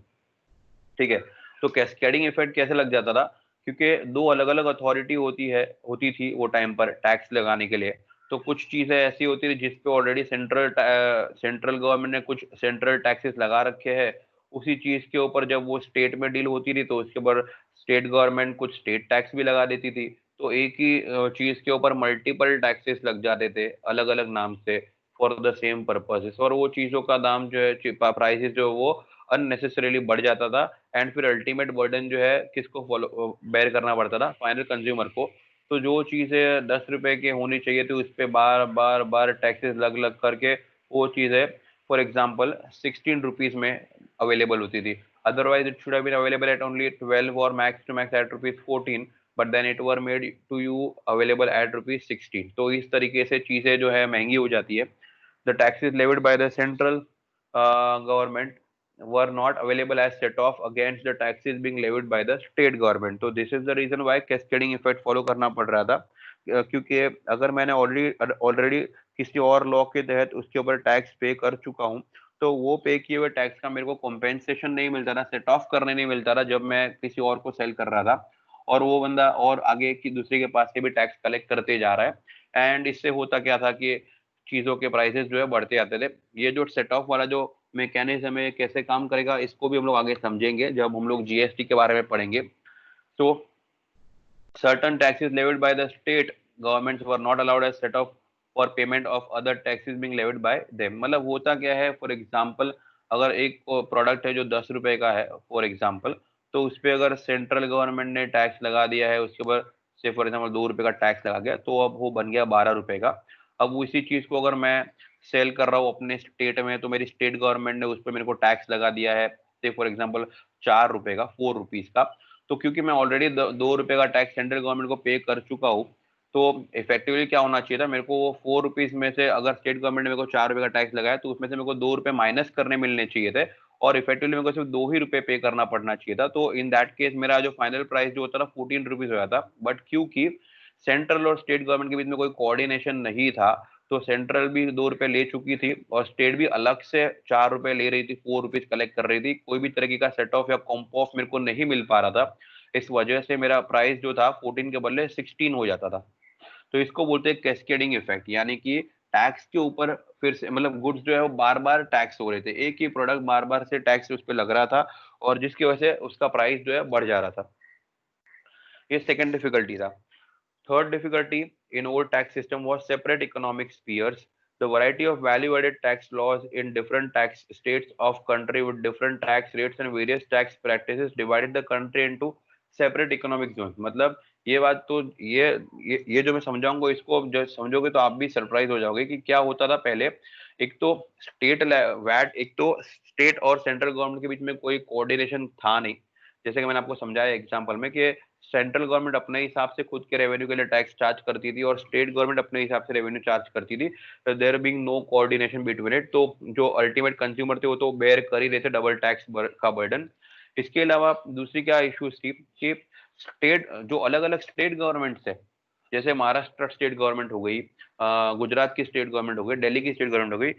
ठीक है. तो कैस्केडिंग इफेक्ट कैसे लग जाता था? क्योंकि दो अलग अलग अथॉरिटी होती थी वो टाइम पर टैक्स लगाने के लिए. तो कुछ चीजें ऐसी होती थी जिसपे ऑलरेडी सेंट्रल गवर्नमेंट ने कुछ सेंट्रल टैक्सेस लगा रखे हैं. उसी चीज के ऊपर जब वो स्टेट में डील होती थी तो उसके ऊपर स्टेट गवर्नमेंट कुछ स्टेट टैक्स भी लगा देती थी. तो एक ही चीज के ऊपर मल्टीपल टैक्सेस लग जाते थे अलग अलग नाम से, फॉर द सेम पर्पसेस. और वो चीजों का दाम जो है, प्राइसेस जो वो अननेसेसरीली बढ़ जाता था. एंड फिर अल्टीमेट बर्डन जो है किसको फॉलो बेयर करना पड़ता था? फाइनल कंज्यूमर को. तो जो चीजें 10 रुपए की होनी चाहिए थी उस पर बार बार बार टैक्सेस लग लग करके वो चीजें फॉर एग्जाम्पल 16 रुपीज में अवेलेबल होती थी. Otherwise it should have been available at only 12 और max to max at ₹14, but then it were made to you available at ₹16. तो इस तरीके से चीजें जो है महंगी हो जाती है. The taxes levied by the central government were not available as set off against the taxes being levied by the state government. तो this is the reason why cascading effect follow करना पड़ रहा था. क्योंकि अगर मैंने ऑलरेडी किसी और लॉ के तहत उसके ऊपर टैक्स पे कर चुका हूँ, तो वो पे किए हुए टैक्स का मेरे को कॉम्पेंसेशन नहीं मिलता था, सेट ऑफ करने नहीं मिलता था जब मैं किसी और को सेल कर रहा था. और वो बंदा और आगे की दूसरे के पास से भी टैक्स कलेक्ट करते जा रहा है. एंड इससे होता क्या था कि चीजों के प्राइसेस जो है बढ़ते जाते थे। ये जो सेट ऑफ वाला जो मैकेनिज्म है कैसे काम करेगा इसको भी हम लोग आगे समझेंगे जब हम लोग जीएसटी के बारे में पढ़ेंगे। तो certain taxes levied by the state governments were not allowed as set off for payment of other taxes being levied by them। मतलब होता क्या है, फॉर एग्जाम्पल अगर एक प्रोडक्ट है जो 10 रुपए का है फॉर एग्जाम्पल, तो उस पर अगर सेंट्रल गवर्नमेंट ने टैक्स लगा दिया है, उसके ऊपर से फॉर एग्जाम्पल 2 रुपए का टैक्स लगा गया, तो अब वो बन गया 12 रुपए का। अब उसी चीज को अगर मैं सेल कर रहा हूँ अपने स्टेट में, तो मेरी स्टेट गवर्नमेंट ने उस पर मेरे को टैक्स लगा दिया है से फॉर एग्जाम्पल 4 रुपए का, 4 रुपीज का। तो क्योंकि मैं ऑलरेडी 2 रुपए का टैक्स सेंट्रल गवर्नमेंट को पे कर चुका हूँ, तो इफेक्टिवली क्या होना चाहिए था, मेरे को वो 4 रुपीज में से अगर स्टेट गवर्नमेंट ने मेरे को 4 रुपए का टैक्स लगाया तो उसमें से मेरे को 2 रुपए माइनस करने मिलने चाहिए थे, और इफेक्टिवली मेरे को सिर्फ 2 ही रुपए पे करना पड़ना चाहिए था। तो इन दैट केस मेरा जो फाइनल प्राइस जो होता था 14 रुपीज हो जाता। बट क्योंकि सेंट्रल और स्टेट गवर्नमेंट के बीच में कोई कोऑर्डिनेशन नहीं था, तो सेंट्रल भी 2 रुपए ले चुकी थी और स्टेट भी अलग से 4 रुपए ले रही थी, 4 रुपीज कलेक्ट कर रही थी। कोई भी तरीके का सेट ऑफ या कॉम्प ऑफ मेरे को नहीं मिल पा रहा था। इस वजह से मेरा प्राइस जो था 14 के बदले 16 हो जाता था। तो इसको बोलते हैं कैस्केडिंग इफेक्ट, यानी कि टैक्स के ऊपर फिर से मतलब गुड्स जो है वो बार बार टैक्स हो रहे थे, एक ही प्रोडक्ट बार बार से टैक्स उस पर लग रहा था, और जिसकी वजह से उसका प्राइस जो है बढ़ जा रहा था। ये सेकेंड डिफिकल्टी था। Third difficulty in old tax system was separate economic spheres. The variety of value-added tax laws in different tax states of country with different tax rates and various tax practices divided the country into separate economic zones। मतलब ये बात तो ये जो मैं समझाऊंगा, इसको जब समझोगे तो आप भी सरप्राइज हो जाओगे कि क्या होता था पहले। एक तो स्टेट वैट एक तो स्टेट और सेंट्रल गवर्नमेंट के बीच में कोई कोऑर्डिनेशन था नहीं। जैसे कि मैंने आपको समझाया एग्जांपल में कि सेंट्रल गवर्नमेंट अपने हिसाब से खुद के रेवेन्यू के लिए टैक्स चार्ज करती थी और स्टेट गवर्नमेंट अपने हिसाब से रेवेन्यू चार्ज करती थी, there being no coordination between it. तो जो अल्टीमेट कंज्यूमर थे वो तो बेयर कर ही रहे थे डबल टैक्स का बर्डन। इसके अलावा दूसरी क्या इश्यूज थी कि स्टेट जो अलग अलग स्टेट गवर्नमेंट्स है, जैसे महाराष्ट्र स्टेट गवर्नमेंट हो गई, गुजरात की स्टेट गवर्नमेंट हो गई, दिल्ली की स्टेट गवर्नमेंट हो गई,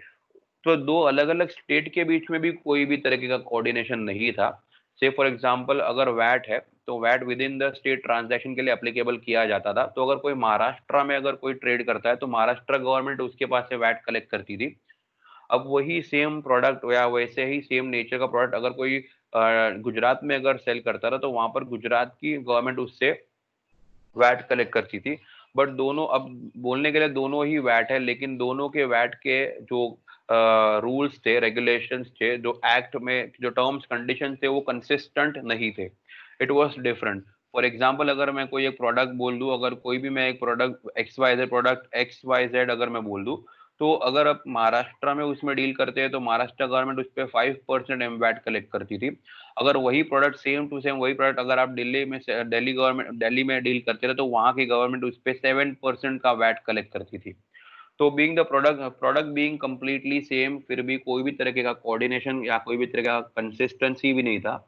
तो दो अलग अलग स्टेट के बीच में भी कोई भी तरीके का कोऑर्डिनेशन नहीं था। से फॉर एग्जांपल अगर वैट है तो VAT within the state transaction के लिए एप्लीकेबल किया जाता था। तो अगर कोई महाराष्ट्र में अगर कोई ट्रेड करता है तो महाराष्ट्र गवर्नमेंट उसके पास से वैट कलेक्ट करती थी। अब वही सेम प्रोडक्ट या वैसे ही सेम नेचर का प्रोडक्ट अगर कोई गुजरात में अगर सेल करता था तो वहां पर गुजरात की गवर्नमेंट उससे वैट कलेक्ट करती थी। बट दोनों अब बोलने के लिए दोनों ही वैट है, लेकिन दोनों के वैट के जो रूल्स थे, रेगुलेशंस थे, जो एक्ट में जो टर्म्स कंडीशन थे वो कंसिस्टेंट नहीं थे। It was different. For example अगर मैं कोई एक प्रोडक्ट बोल दूं, अगर कोई भी मैं एक प्रोडक्ट एक्स वाई जेड अगर मैं बोल दूं, तो अगर आप महाराष्ट्र में उसमें डील करते हैं तो महाराष्ट्र गवर्नमेंट उस पर 5% एमवैट कलेक्ट करती थी। अगर वही प्रोडक्ट सेम टू सेम वही प्रोडक्ट अगर आप दिल्ली में डील करते रहे तो वहां की गवर्नमेंट उस पर 7% का वैट कलेक्ट करती थी। तो being the product being completely same, फिर भी कोई भी तरीके का कोऑर्डिनेशन या कोई भी तरह का कंसिस्टेंसी भी नहीं था।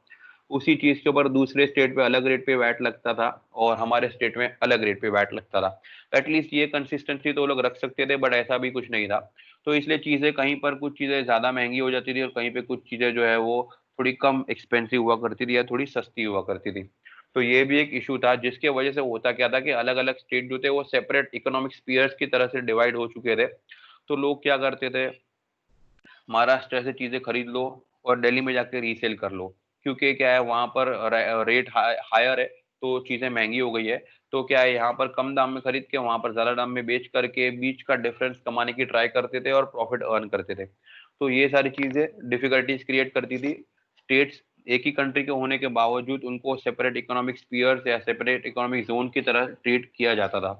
उसी चीज के ऊपर दूसरे स्टेट पे अलग रेट पे वैट लगता था और हमारे स्टेट में अलग रेट पे वैट लगता था। एटलीस्ट ये कंसिस्टेंसी तो लोग रख सकते थे, बट ऐसा भी कुछ नहीं था। तो इसलिए चीजें कहीं पर कुछ चीजें ज्यादा महंगी हो जाती थी और कहीं पे कुछ चीजें जो है वो थोड़ी कम एक्सपेंसिव हुआ करती थी या थोड़ी सस्ती हुआ करती थी। तो ये भी एक इशू था जिसके वजह से होता क्या था कि अलग अलग स्टेट जो थे वो सेपरेट इकोनॉमिक स्पीयर्स की तरह से डिवाइड हो चुके थे। तो लोग क्या करते थे, महाराष्ट्र से चीजें खरीद लो और दिल्ली में जाके रीसेल कर लो, क्योंकि क्या है वहां पर रेट हायर है तो चीजें महंगी हो गई है। तो क्या है यहाँ पर कम दाम में खरीद के वहां पर ज्यादा दाम में बेच करके बीच का डिफरेंस कमाने की ट्राई करते थे और प्रॉफिट अर्न करते थे। तो ये सारी चीजें डिफिकल्टीज क्रिएट करती थी। स्टेट्स एक ही कंट्री के होने के बावजूद उनको सेपरेट इकोनॉमिक स्पीयर्स या सेपरेट इकोनॉमिक जोन की तरह ट्रीट किया जाता था।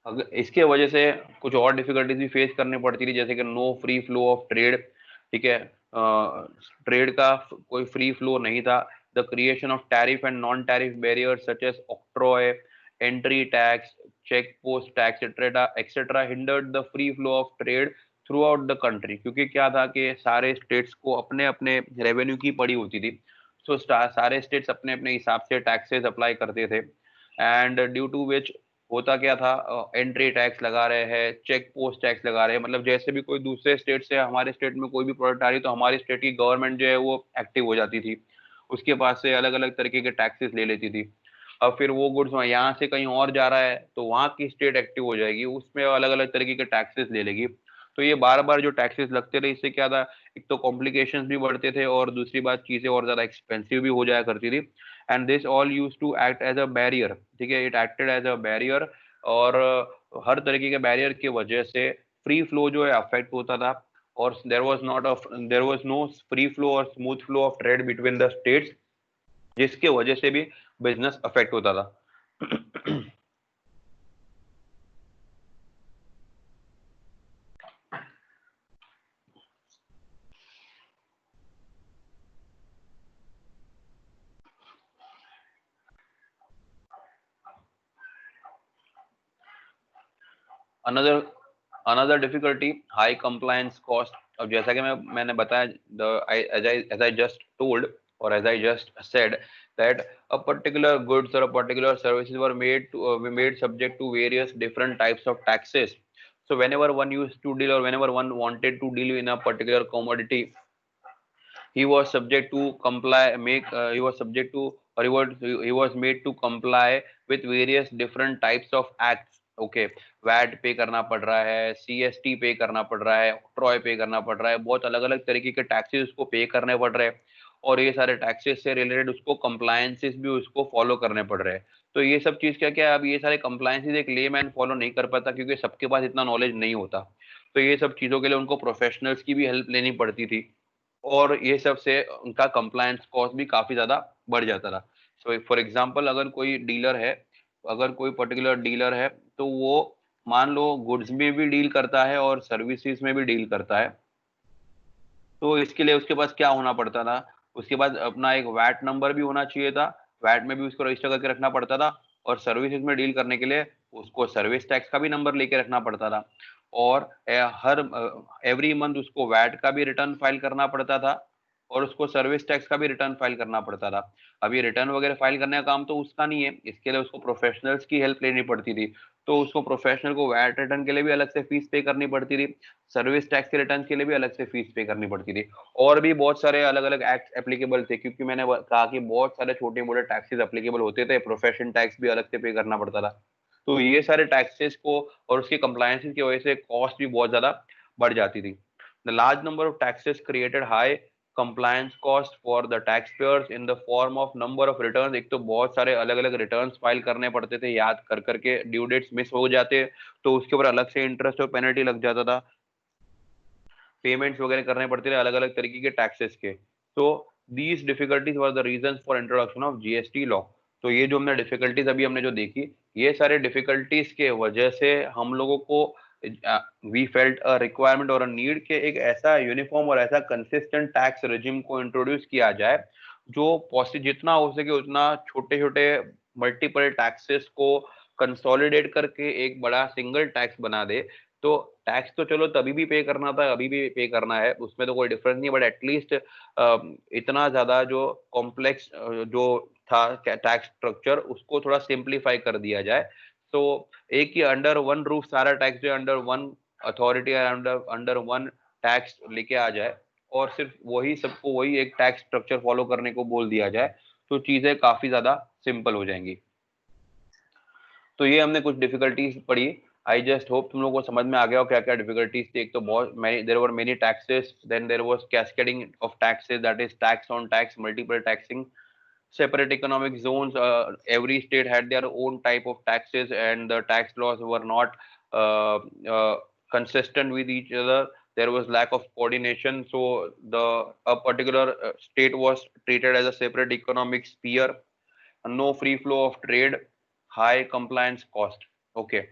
अगर इसके वजह से कुछ और डिफिकल्टीज भी फेस करनी पड़ती थी, जैसे कि no free flow of trade. ठीक है, ट्रेड का कोई फ्री फ्लो नहीं था। The creation of tariff and non tariff barrier such as octroi, entry tax, check post tax etcetera hindered the free flow of trade throughout the country. क्योंकि क्या था कि सारे स्टेट्स को अपने अपने रेवेन्यू की पड़ी होती थी। तो सारे स्टेट्स अपने अपने हिसाब से टैक्सेस अप्लाई करते थे, एंड ड्यू टू विच होता क्या था, एंट्री टैक्स लगा रहे हैं, चेक पोस्ट टैक्स लगा रहे हैं। मतलब जैसे भी कोई दूसरे स्टेट से हमारे स्टेट में कोई भी प्रोडक्ट आ रही तो हमारी स्टेट की गवर्नमेंट जो है वो एक्टिव हो जाती थी। उसके पास से अलग अलग तरीके के टैक्सेस ले लेती थी। अब फिर वो गुड्स यहाँ से कहीं और जा रहा है तो वहाँ की स्टेट एक्टिव हो जाएगी, उसमें अलग अलग तरीके के टैक्सेस ले लेगी। तो ये बार बार जो टैक्सेस लगते रहे, इससे क्या था, एक तो कॉम्प्लिकेशंस भी बढ़ते थे और दूसरी बात चीजें और ज्यादा एक्सपेंसिव भी हो जाया करती थी। And this all use to act as a barrier, ठीक है, it acted as a barrier. और हर तरीके के बैरियर की वजह से फ्री फ्लो जो है अफेक्ट होता था, और there was no free flow और smooth flow of trade between the states, जिसके वजह से भी बिजनेस अफेक्ट होता था। Another another difficulty, high compliance cost. अब जैसा कि मैंने बताया, एज आई जस्ट टोल्ड और as I just said that a particular goods or a particular services were made subject to various different types of taxes. So whenever one used to deal or whenever one wanted to deal in a particular commodity, he was subject to comply make he was subject to, or he was made to comply with various different types of acts. Okay, VAT पे करना पड़ रहा है, CST पे करना पड़ रहा है, ट्रॉय पे करना पड़ रहा है, बहुत अलग अलग तरीके के टैक्सेस उसको पे करने पड़ रहे हैं। और ये सारे टैक्सेस से रिलेटेड उसको कंप्लायंसेस भी उसको फॉलो करने पड़ रहे हैं। तो ये सब चीज क्या क्या है, अब ये सारे कंप्लायंसेस एक लेमैन फॉलो नहीं कर पाता क्योंकि सबके पास इतना नॉलेज नहीं होता। तो ये सब चीजों के लिए उनको प्रोफेशनल्स की भी हेल्प लेनी पड़ती थी, और ये सब से उनका कंप्लायंस कॉस्ट भी काफी ज्यादा बढ़ जाता था। सो फॉर एग्जांपल, अगर कोई पर्टिकुलर डीलर है, तो वो मान लो गुड्स में भी डील करता है और सर्विसेज में भी डील करता है, तो इसके लिए उसके पास क्या होना पड़ता था, उसके पास अपना एक वैट नंबर भी होना चाहिए था, वैट में भी उसको रजिस्टर करके रखना पड़ता था, और सर्विसेज में डील करने के लिए उसको सर्विस टैक्स का भी नंबर लेके रखना पड़ता था। और हर एवरी मंथ उसको वैट का भी रिटर्न फाइल करना पड़ता था, और उसको सर्विस टैक्स का भी रिटर्न फाइल करना पड़ता था। अब ये रिटर्न वगैरह फाइल करने का काम तो उसका नहीं है, इसके लिए उसको प्रोफेशनल्स की हेल्प लेनी पड़ती थी। तो उसको प्रोफेशनल को वैट रिटर्न के लिए भी अलग से फीस पे करनी पड़ती थी, सर्विस टैक्स के रिटर्न के लिए भी अलग से फीस पे करनी पड़ती थी। और भी बहुत सारे अलग अलग एक्ट एप्लीकेबल थे, क्योंकि मैंने कहा कि बहुत सारे छोटे मोटे टैक्सेस एप्लीकेबल होते थे, प्रोफेशन टैक्स भी अलग से पे करना पड़ता था। तो ये सारे टैक्सेस को और उसके कंप्लायंसेस की वजह से कॉस्ट भी बहुत ज्यादा बढ़ जाती थी। The large number of taxes created high compliance cost for the tax pairs in the form of number of return. एक तो बहुत सारे अलग अलग रिटर्न फाइल करने पड़ते थे, याद कर करके ड्यू डेट्स मिस हो जाते तो उसके ऊपर अलग से इंटरेस्ट और पेनल्टी लग जाता था, पेमेंट्स वगैरह करने पड़ते थे अलग अलग तरीके के टैक्सेस के। तो these difficulties were the reason for introduction of GST law. तो ये जो हमने डिफिकल्टीज अभी हमने जो देखी, ये सारे डिफिकल्टीज के वजह से हम लोगों को वी फेल्ट अ रिक्वायरमेंट और अ नीड के एक ऐसा यूनिफॉर्म और ऐसा कंसिस्टेंट टैक्स रेजिम को इंट्रोड्यूस किया जाए, जो जितना हो सके उतना छोटे छोटे मल्टीपल टैक्सेस को कंसोलिडेट करके एक बड़ा सिंगल टैक्स बना दे। तो टैक्स तो चलो तभी भी पे करना था, अभी भी पे करना है, उसमें तो कोई डिफरेंस नहीं, बट एटलीस्ट इतना ज्यादा जो कॉम्प्लेक्स जो था टैक्स स्ट्रक्चर, उसको थोड़ा सिंप्लीफाई कर दिया जाए। तो एक ही अंडर वन रूफ सारा टैक्स जो under one authority under under one tax लेके आ जाए, और सिर्फ वही सबको वही एक टैक्स स्ट्रक्चर फॉलो करने को बोल दिया जाए, तो चीजें काफी ज्यादा सिंपल हो जाएंगी। तो ये हमने कुछ डिफिकल्टीज पढ़ी। आई जस्ट होप तुम लोगों को समझ में आ गया हो क्या क्या डिफिकल्टीज थी। एक तो बहुत many, there were many taxes, then there was cascading of taxes, that is tax on tax, multiple taxing, separate economic zones. Every state had their own type of taxes, and the tax laws were not uh, uh, consistent with each other. There was lack of coordination, so the a particular state was treated as a separate economic sphere. No free flow of trade, high compliance cost. Okay.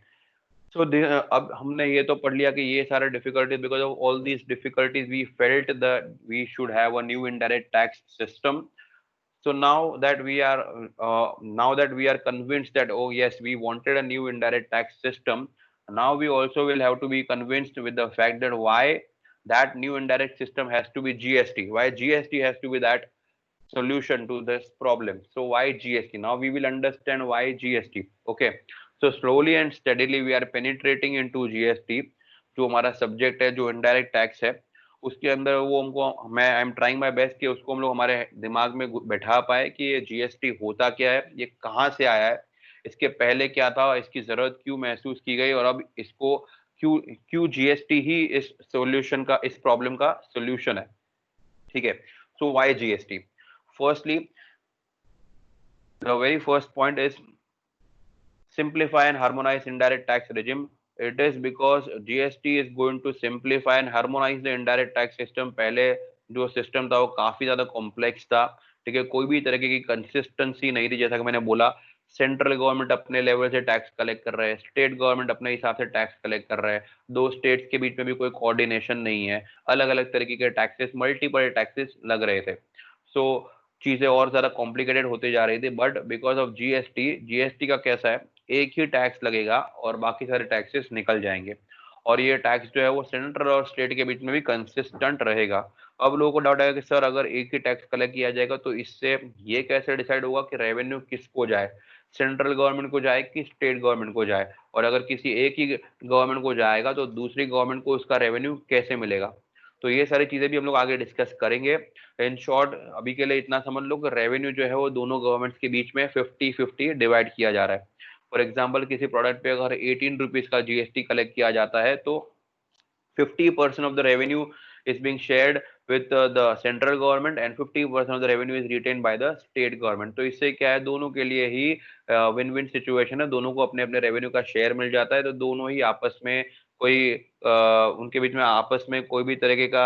So अब हमने ये तो पढ़ लिया कि ये सारे difficulties, because of all these difficulties we felt that we should have a new indirect tax system. So now that we are convinced that, oh yes, we wanted a new indirect tax system, now we also will have to be convinced with the fact that why that new indirect system has to be GST, why GST has to be that solution to this problem. So why GST? Now we will understand why GST. Okay. So slowly and steadily we are penetrating into GST, जो हमारा subject है, जो indirect tax है, उसके अंदर वो हमको, मैं I am trying my best कि उसको हम लोग हमारे दिमाग में बैठा पाए कि ये जीएसटी होता क्या है, ये कहाँ से आया है, इसके पहले क्या था, इसकी जरूरत क्यों महसूस की गई, और अब इसको क्यों क्यों जीएसटी ही इस सॉल्यूशन का, इस प्रॉब्लम का सॉल्यूशन है। ठीक है, so why GST? Firstly, the very first point is simplify and harmonize indirect tax regime. It is because GST is going to simplify and harmonize the indirect tax system. पहले जो system था वो काफी ज्यादा complex था, ठीक है, कोई भी तरह की कंसिस्टेंसी नहीं थी। जैसा कि मैंने बोला, सेंट्रल गवर्नमेंट अपने लेवल से टैक्स कलेक्ट कर रहे हैं, स्टेट गवर्नमेंट अपने हिसाब से टैक्स कलेक्ट कर रहे हैं, दो स्टेट्स के बीच में भी कोई कोऑर्डिनेशन नहीं है, अलग अलग तरीके के टैक्सेस, मल्टीपल टैक्सेस लग रहे थे। सो चीजें और ज्यादा कॉम्प्लिकेटेड होती जा रही थी। But because of GST, GST का कैसा है, एक ही टैक्स लगेगा और बाकी सारे टैक्सेस निकल जाएंगे, और ये टैक्स जो है वो सेंट्रल और स्टेट के बीच में भी कंसिस्टेंट रहेगा। अब लोगों को डाउट आएगा कि सर अगर एक ही टैक्स कलेक्ट किया जाएगा तो इससे ये कैसे डिसाइड होगा कि रेवेन्यू किसको जाए, सेंट्रल गवर्नमेंट को जाए कि स्टेट गवर्नमेंट को जाए, और अगर किसी एक ही गवर्नमेंट को जाएगा तो दूसरी गवर्नमेंट को उसका रेवेन्यू कैसे मिलेगा। तो ये सारी चीजें भी हम लोग आगे डिस्कस करेंगे। इन शॉर्ट अभी के लिए इतना समझ लो कि रेवेन्यू जो है वो दोनों गवर्नमेंट्स के बीच में 50-50 डिवाइड किया जा रहा है। फॉर एग्जाम्पल, किसी प्रोडक्ट पे अगर 18 रुपीज का जीएसटी कलेक्ट किया जाता है तो 50% of the revenue is being shared with the central government and 50% of the revenue is retained by the state government। तो इससे क्या है, दोनों के लिए ही विन विन सिचुएशन है, दोनों को अपने अपने रेवेन्यू का शेयर मिल जाता है, तो दोनों ही आपस में कोई उनके बीच में आपस में कोई भी तरीके का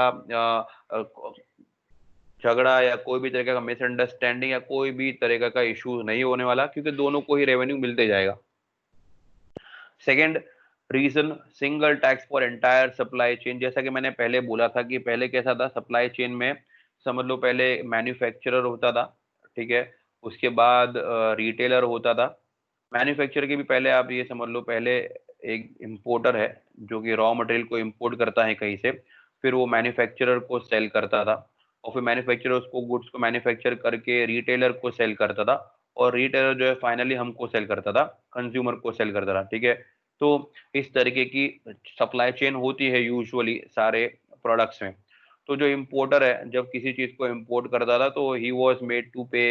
झगड़ा या कोई भी तरीके का मिसअंडरस्टैंडिंग या कोई भी तरीके का इशू नहीं होने वाला, क्योंकि दोनों को ही रेवेन्यू मिलते जाएगा। Second reason, single tax for entire supply chain. जैसा कि मैंने पहले बोला था कि पहले कैसा था सप्लाई चेन में, समझ लो पहले मैन्युफैक्चरर होता था, ठीक है, उसके बाद रिटेलर होता था। मैन्युफैक्चरर के भी पहले आप ये समझ लो, पहले एक इंपोर्टर है जो कि रॉ मटेरियल को इंपोर्ट करता है कहीं से, फिर वो मैन्युफैक्चरर को सेल करता था, और फिर मैन्युफैक्चरर उसको गुड्स को मैन्युफैक्चर करके रिटेलर को सेल करता था, और रिटेलर जो है फाइनली हमको सेल करता था, कंज्यूमर को सेल करता था। ठीक है, तो इस तरीके की सप्लाई चेन होती है यूजुअली सारे प्रोडक्ट्स में। तो जो इंपोर्टर है जब किसी चीज को इंपोर्ट करता था तो ही वॉज मेड टू पे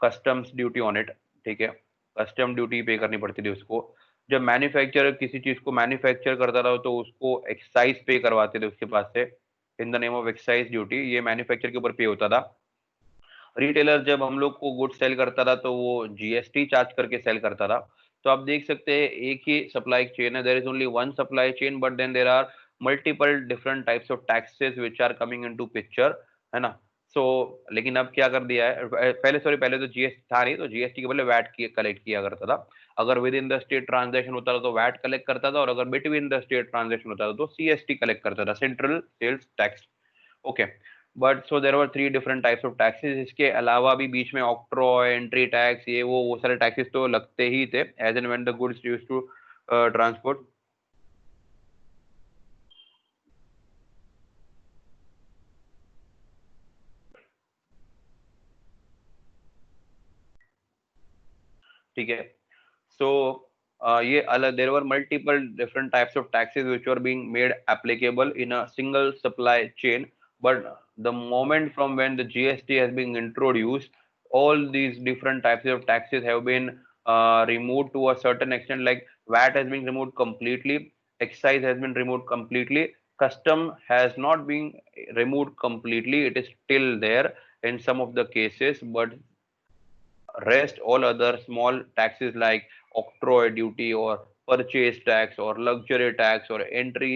कस्टम्स ड्यूटी ऑन इट, ठीक है, कस्टम ड्यूटी पे करनी पड़ती थी उसको। जब मैन्युफैक्चरर किसी चीज को मैन्युफैक्चर करता था तो उसको एक्साइज पे करवाते थे उसके पास से, इन the name of excise duty, ये मैन्युफैक्चर के ऊपर पे होता था। रिटेलर जब हम लोग को गुड सेल करता था तो वो जीएसटी चार्ज करके सेल करता था। तो आप देख सकते हैं एक ही सप्लाई चेन है, there is only one supply chain, but then there are multiple different types of taxes which are coming into picture, है ना। सो लेकिन अब क्या कर दिया है, पहले सॉरी पहले तो जीएसटी था नहीं, तो जीएसटी के बदले वैट कलेक्ट किया करता था। अगर with in the state transaction होता था तो वैट कलेक्ट करता था, और अगर बिटवीन द स्टेट ट्रांजेक्शन होता था तो सीएसटी कलेक्ट करता था, central sales tax. Okay, but so there were 3 different types of taxes. इसके अलावा भी बीच में ऑक्ट्रॉय, एंट्री टैक्स, ये वो सारे टैक्सेस तो लगते ही थे as and when the goods used to transport. ठीक है, सो ये अलग, there were multiple different types of taxes which were being made applicable in a single supply chain, but the moment from when the GST has been introduced, all these different types of taxes have been removed to a certain extent. Like VAT has been removed completely, excise has been removed completely, custom has not been removed completely, it is still there in some of the cases, but rest all other small taxes like octroi duty or purchase tax or luxury tax or entry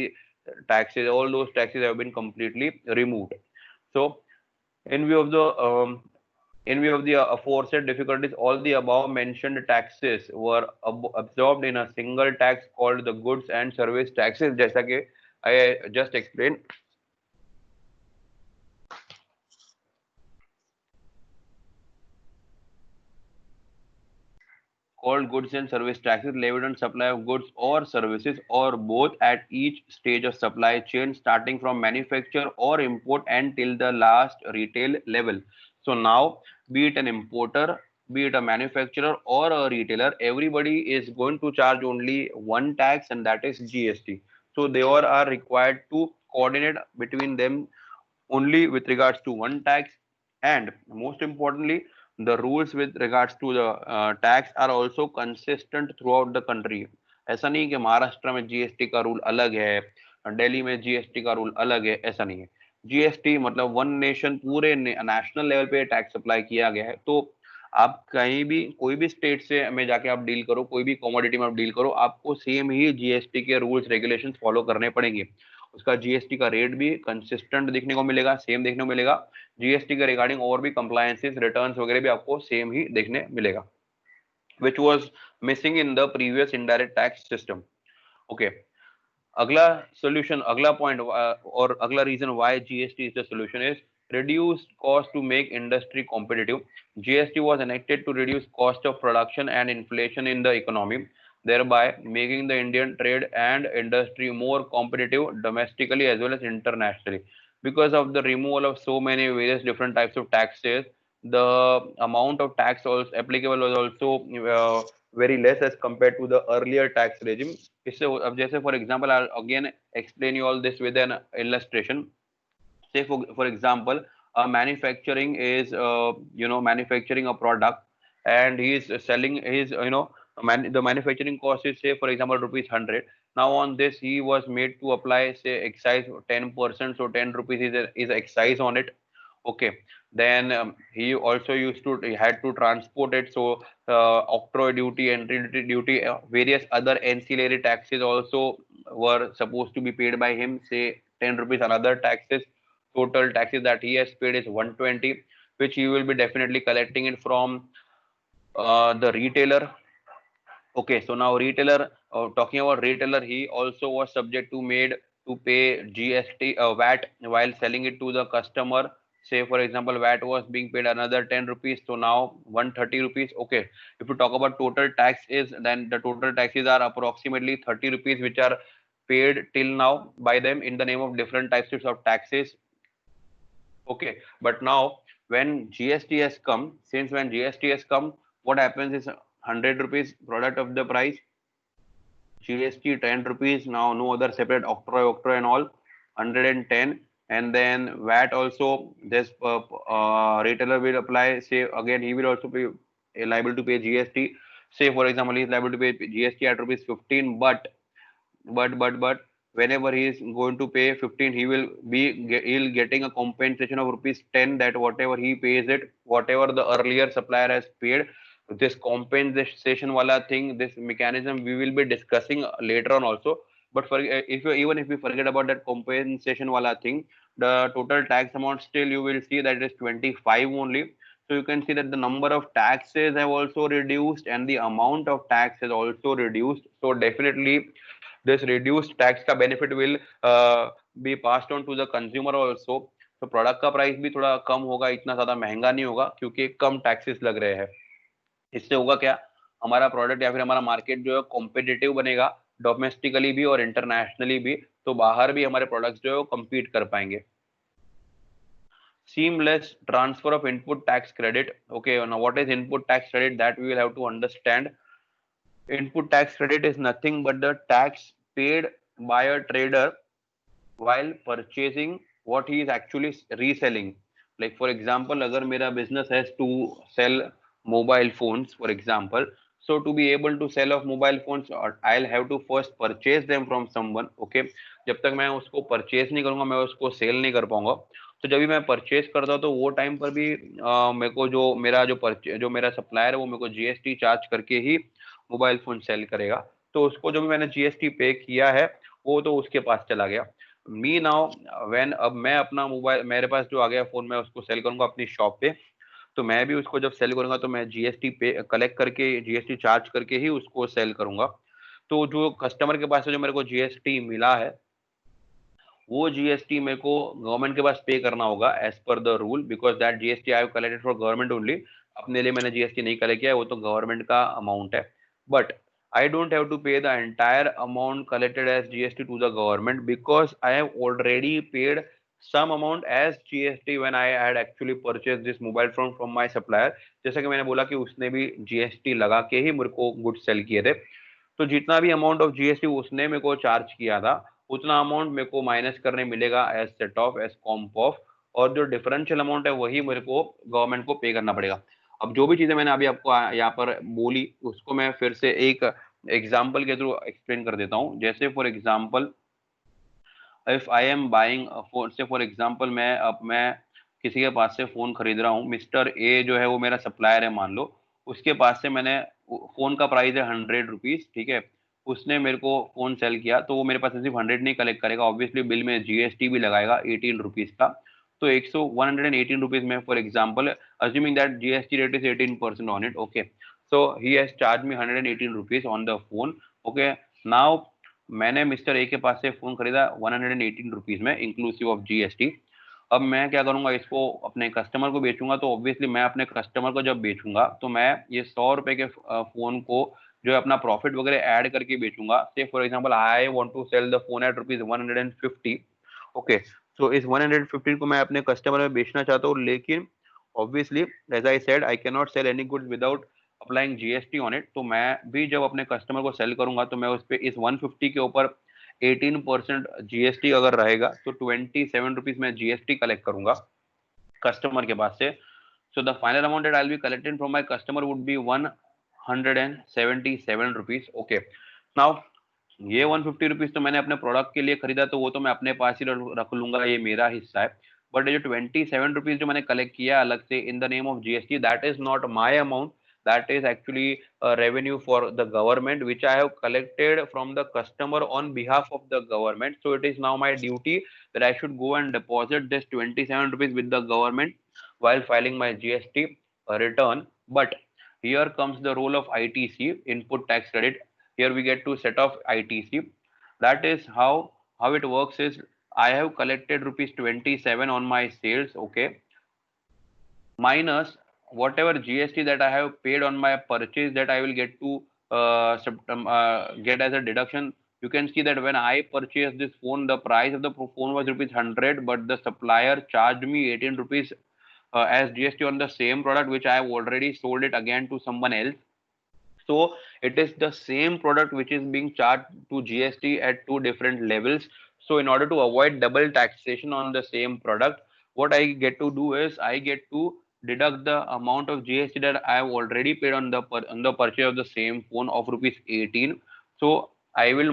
taxes, all those taxes have been completely removed. So in view of the aforesaid difficulties, all the above mentioned taxes were absorbed in a single tax called the goods and service taxes, जैसा कि I just explained. Called goods and service taxes levied on supply of goods or services or both at each stage of supply chain starting from manufacture or import and till the last retail level. So now, be it an importer, be it a manufacturer or a retailer, everybody is going to charge only one tax, and that is GST. So they all are required to coordinate between them only with regards to one tax, and most importantly, the rules with regards to the tax are also consistent throughout the country. ऐसा नहीं कि महाराष्ट्र में GST का rule अलग है, दिल्ली में GST का rule अलग है, ऐसा नहीं है। जीएसटी मतलब वन नेशन, पूरे नेशनल लेवल पे टैक्स अप्लाई किया गया है। तो आप कहीं भी कोई भी स्टेट से में जाके आप डील करो, कोई भी कमोडिटी में आप डील करो, आपको सेम ही जीएसटी के रूल्स रेगुलेशंस फॉलो करने पड़ेंगे। उसका जीएसटी का रेट भी कंसिस्टेंट देखने को मिलेगा, सेम देखने को मिलेगा। जीएसटी के रिगार्डिंग और भी कंप्लायंसेस, रिटर्न्स वगैरह भी आपको सेम ही देखने मिलेगा, which was missing in the previous indirect tax system. Okay. अगला solution, अगला point और अगला reason why GST is the solution is reduced cost to make industry competitive. GST was enacted to reduce cost of production and inflation in the economy, thereby making the Indian trade and industry more competitive domestically as well as internationally. Because of the removal of so many various different types of taxes, the amount of tax also applicable was also very less as compared to the earlier tax regime. इससे अब जैसे for example I again explain you all this with N illustration. Say for example, a manufacturing is manufacturing a product, and he is selling his the manufacturing cost is, say for example, rupees 100. Now on this he was made to apply, say, excise 10%, so 10 rupees is excise on it. Okay. Then he also he had to transport it, so octroi duty, entry duty, various other ancillary taxes also were supposed to be paid by him, say 10 rupees. Another taxes, total taxes that he has paid is 120, which he will be definitely collecting it from the retailer. Okay, so now retailer, talking about retailer, he also was subject to made to pay GST, VAT, while selling it to the customer. Say for example, VAT was being paid another 10 rupees, so now 130 rupees. Okay, if you talk about total taxes, then the total taxes are approximately 30 rupees, which are paid till now by them in the name of different types of taxes. Okay, but now when GST has come, since when GST has come, what happens is 100 rupees product of the price, GST 10 rupees, now no other separate octroi and all, 110, and then VAT also, this retailer will apply, say again he will also be liable to pay GST. Say for example, he is liable to pay GST at rupees 15, but whenever he is going to pay 15, he'll getting a compensation of rupees 10, that whatever he pays it, whatever the earlier supplier has paid, this compensation wala thing, this mechanism we will be discussing later on also. But for even if you forget about that compensation wala thing, the total tax amount still you will see that it is 25 only. So you can see that the number of taxes have also reduced and the amount of tax has also reduced. So definitely this reduced tax का benefit will be passed on to the consumer also. तो product का price भी थोड़ा कम होगा, इतना ज्यादा महंगा नहीं होगा क्योंकि कम टैक्सेस लग रहे हैं। इससे होगा क्या, हमारा प्रोडक्ट या फिर हमारा मार्केट जो है कॉम्पिटिटिव बनेगा, डोमेस्टिकली भी और इंटरनेशनली भी, तो बाहर भी हमारे प्रोडक्ट्स जो है वो कम्पीट कर पाएंगे। Seamless transfer of input tax credit. Okay, now what is input tax credit, that we will have to understand. Input tax credit is nothing but the tax paid by a trader while purchasing what he is actually reselling. Like for example, अगर मेरा business has to sell mobile phones, for example, so to be able to sell of mobile phones, I'll have to first purchase them from someone. Okay, जब तक मैं उसको purchase नहीं करूंगा, मैं उसको sell नहीं कर पाऊंगा। तो जब भी मैं परचेज करता हूँ तो वो टाइम पर भी मेरे को जो मेरा सप्लायर है वो मेरे को जीएसटी चार्ज करके ही मोबाइल फोन सेल करेगा। तो उसको जो भी मैंने जीएसटी पे किया है वो तो उसके पास चला गया। मी नाउ व्हेन, अब मैं अपना मोबाइल, मेरे पास जो आ गया फोन, मैं उसको सेल करूंगा अपनी शॉप पे, तो मैं भी उसको जब सेल करूंगा तो मैं जीएसटी पे कलेक्ट करके, जीएसटी चार्ज करके ही उसको सेल करूंगा। तो जो कस्टमर के पास से जो मेरे को जीएसटी मिला है वो जीएसटी मेरे को गवर्नमेंट के पास पे करना होगा as per the rule, because that GST I have collected for government only. अपने लिए मैंने जीएसटी नहीं कलेक्ट किया है, वो तो गवर्नमेंट का अमाउंट है। But I don't have to pay the entire amount collected as GST to the government because I have already paid some amount as GST when I had actually purchased this mobile phone from my supplier. जैसा कि मैंने बोला कि उसने भी GST लगा के ही मेरे को गुड्स सेल किए थे, तो जितना भी अमाउंट ऑफ जीएसटी उसने मेरे को चार्ज किया था उतना अमाउंट मेरे को माइनस करने मिलेगा as set off, as comp off, और जो डिफरेंशियल अमाउंट है वही मेरे को गवर्नमेंट को पे करना पड़ेगा। अब जो भी चीजें मैंने अभी आपको यहाँ पर बोली उसको मैं फिर से एक एग्जाम्पल के थ्रू एक्सप्लेन कर देता हूँ। जैसे for example, if I am buying phone से, फॉर एग्जाम्पल मैं किसी के पास से फोन खरीद रहा हूँ, मिस्टर ए जो है वो मेरा सप्लायर है मान लो, उसके पास से मैंने, फोन का प्राइस है 100 रुपीज, ठीक है, उसने मेरे को फोन सेल किया, तो वो मेरे पास से सिर्फ 100 नहीं कलेक्ट करेगा, ऑब्वियसली बिल में जीएसटी भी लगाएगा 18 रुपीज का। तो 118 रुपीज में, for example assuming that GST rate is 18% on it, okay, so he has charged me 118 rupees on the phone, okay। now मैंने मिस्टर ए के पास से फोन खरीदा 118 रुपीज में इंक्लूसिव ऑफ जीएसटी। अब मैं क्या करूंगा, इसको अपने कस्टमर को बेचूंगा, तो ऑब्वियसली मैं अपने कस्टमर को जब बेचूंगा तो मैं ये 100 रुपए के फोन को जो है अपना प्रॉफिट वगैरह ऐड करके बेचूंगा। Say for example I want to sell the phone at rupees 150, okay, so इस 150 को मैं अपने कस्टमर में बेचना चाहता हूँ, लेकिन obviously as I said I can not sell any goods without applying GST on it. तो मैं भी जब अपने कस्टमर को सेल करूंगा तो मैं उस पर इस 150 के ऊपर 18% जीएसटी अगर रहेगा तो 27 रुपीज में जीएसटी कलेक्ट करूंगा कस्टमर के पास से। So the final amount that I will be collected from my customer would be 177 rupees, okay. Now ये 150 रुपीज तो मैंने अपने प्रोडक्ट के लिए खरीदा, तो वो तो मैं अपने पास ही रख लूंगा, ये मेरा हिस्सा है। बट ये जो 27 रुपीज जो मैंने कलेक्ट किया अलग से इन the name of GST, that is not my amount, that is actually a revenue for the government which I have collected from the customer on behalf of the government. So it is now my duty that I should go and deposit this 27 rupees with the government while filing my GST return. But here comes the role of ITC, input tax credit. Here we get to set off ITC. That is how it works is I have collected rupees 27 on my sales, okay, minus whatever GST that I have paid on my purchase, that I will get to get as a deduction. You can see that when I purchased this phone, the price of the phone was rupees 100, but the supplier charged me 18 rupees as GST on the same product, which I have already sold it again to someone else. So it is the same product which is being charged to GST at two different levels. So in order to avoid double taxation on the same product, what I get to do is I get to deduct the amount of GST that I have already paid on the purchase of the same phone of rupees 18. So I will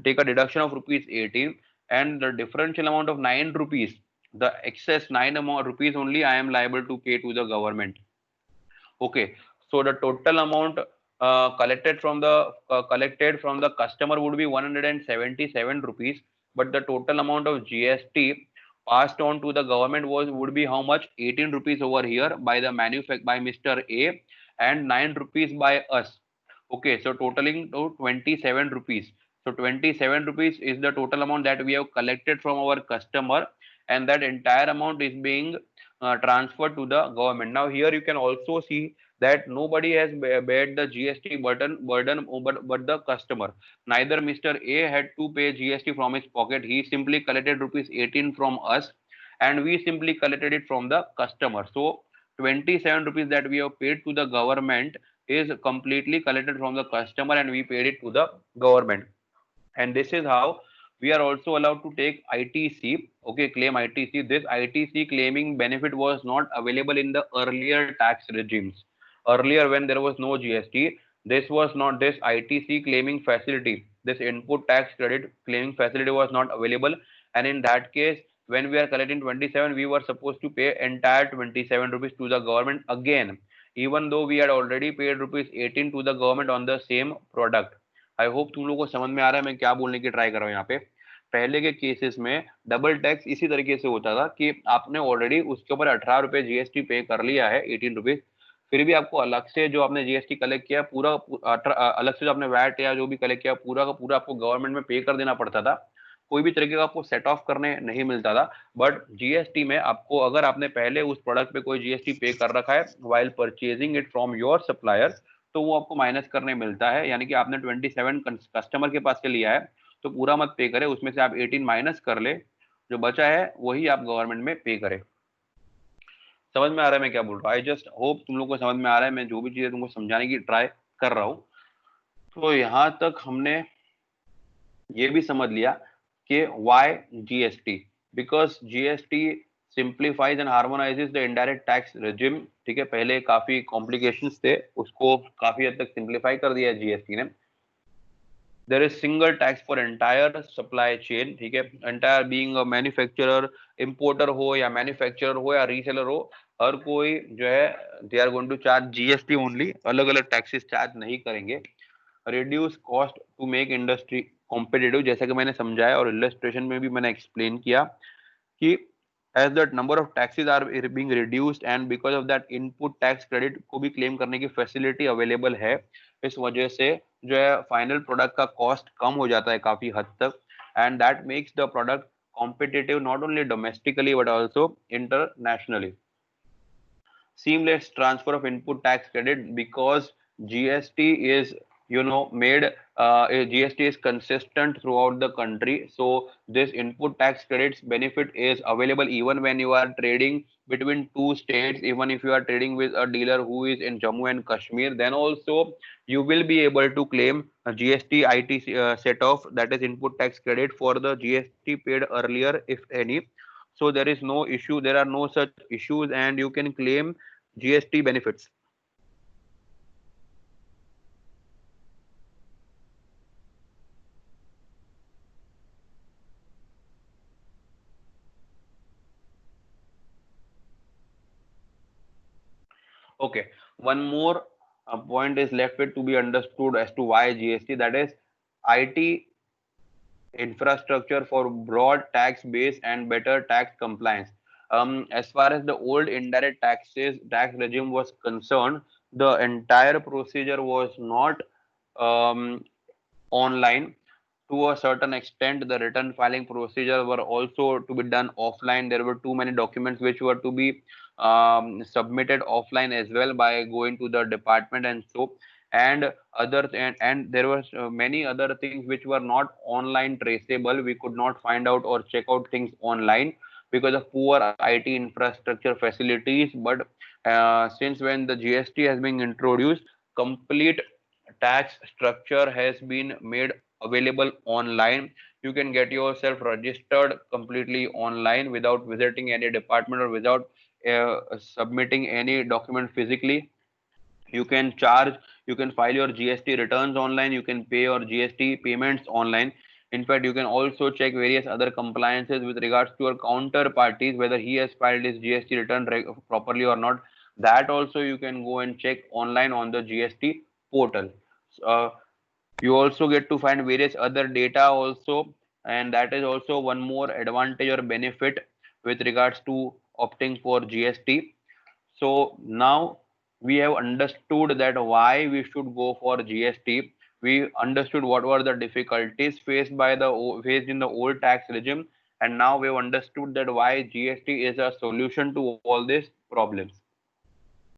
take a deduction of rupees 18, and the differential amount of 9 rupees, the excess 9 rupees only I am liable to pay to the government. Okay, so the total amount collected from the customer would be 177 rupees, but the total amount of GST passed on to the government would be how much? 18 rupees over here by the by Mr. A, and 9 rupees by us. Okay, so totaling to 27 rupees. So 27 rupees is the total amount that we have collected from our customer, and that entire amount is being transferred to the government. Now here you can also see that nobody has bared the GST burden, but the customer. Neither Mr. A had to pay GST from his pocket. He simply collected rupees 18 from us, and we simply collected it from the customer. So 27 rupees that we have paid to the government is completely collected from the customer, and we paid it to the government. And this is how we are also allowed to take ITC, okay, claim ITC. This ITC claiming benefit was not available in the earlier tax regimes. Earlier, when there was no GST, this was not, this ITC claiming facility, this input tax credit claiming facility was not available. And in that case, when we are collecting 27, we were supposed to pay entire 27 rupees to the government again, even though we had already paid rupees 18 to the government on the same product. I hope तुम लोगों को समझ में आ रहा है मैं क्या बोलने की ट्राई कर रहा हूँ यहाँ पे। पहले के केसेस में डबल टैक्स इसी तरीके से होता था कि आपने ऑलरेडी उसके ऊपर 18 रुपए जीएसटी पे कर लिया है, 18 रुपीज, फिर भी आपको अलग से जो आपने जीएसटी कलेक्ट किया पूरा, अलग से जो आपने वैट या जो भी कलेक्ट किया पूरा का पूरा आपको गवर्नमेंट में पे कर देना पड़ता था। कोई भी तरीके का आपको सेट ऑफ करने नहीं मिलता था। बट जीएसटी में आपको, अगर आपने पहले उस प्रोडक्ट पे कोई जीएसटी पे कर रखा है while purchasing it from your supplier, तो वो आपको माइनस करने मिलता है। यानी कि आपने 27 कस्टमर के पास से लिया है तो पूरा मत पे करे, उसमें से आप 18 माइनस कर ले, जो बचा है वही आप गवर्नमेंट में पे करे। समझ में आ रहा है मैं क्या बोल रहा हूँ? आई जस्ट होप तुम लोग को समझ में आ रहा है मैं जो भी चीजें तुमको समझाने की ट्राई कर रहा हूँ। तो यहाँ तक हमने ये भी समझ लिया why GST? Because GST simplifies and harmonizes the indirect tax regime. ठीक है, पहले काफी complications थे, उसको काफी हद तक simplify कर दिया है GST ने. There is single tax for entire supply chain. ठीक है, entire being a manufacturer, importer हो या manufacturer हो या reseller हो, हर कोई जो है they are going to charge GST only. अलग अलग taxes charge नहीं करेंगे. Reduce cost to make industry competitive, जैसा कि मैंने समझाया और illustration में भी मैंने explain किया कि as the number of taxes are being reduced and because of that input tax credit को भी claim करने की facility available है, इस वजह से जो है final product का cost कम हो जाता है काफी हद तक, and that makes the product competitive not only domestically but also internationally. Seamless transfer of input tax credit, because GST is made GST is consistent throughout the country, so this input tax credits benefit is available even when you are trading between two states. Even if you are trading with a dealer who is in Jammu and Kashmir, then also you will be able to claim a GST IT set off, that is input tax credit, for the GST paid earlier, if any. So there is no issue, there are no such issues, and you can claim GST benefits. Okay, one more point is left to be understood as to why GST, that is IT infrastructure for broad tax base and better tax compliance. As far as the old indirect tax regime was concerned, the entire procedure was not um, online. To a certain extent, the return filing procedure were also to be done offline. There were too many documents which were to be submitted offline as well by going to the department and so, and there was many other things which were not online traceable. We could not find out or check out things online because of poor IT infrastructure facilities. But since when the GST has been introduced, complete tax structure has been made available online. You can get yourself registered completely online without visiting any department or without submitting any document physically. You can charge, you can file your GST returns online, you can pay your GST payments online. In fact, you can also check various other compliances with regards to your counterparties, whether he has filed his GST return properly or not. That also you can go and check online on the GST portal. uh, you also get to find various other data also, and that is also one more advantage or benefit with regards to opting for GST. So now we have understood that why we should go for GST. We understood what were the difficulties faced in the old tax regime, and now we have understood that why GST is a solution to all these problems.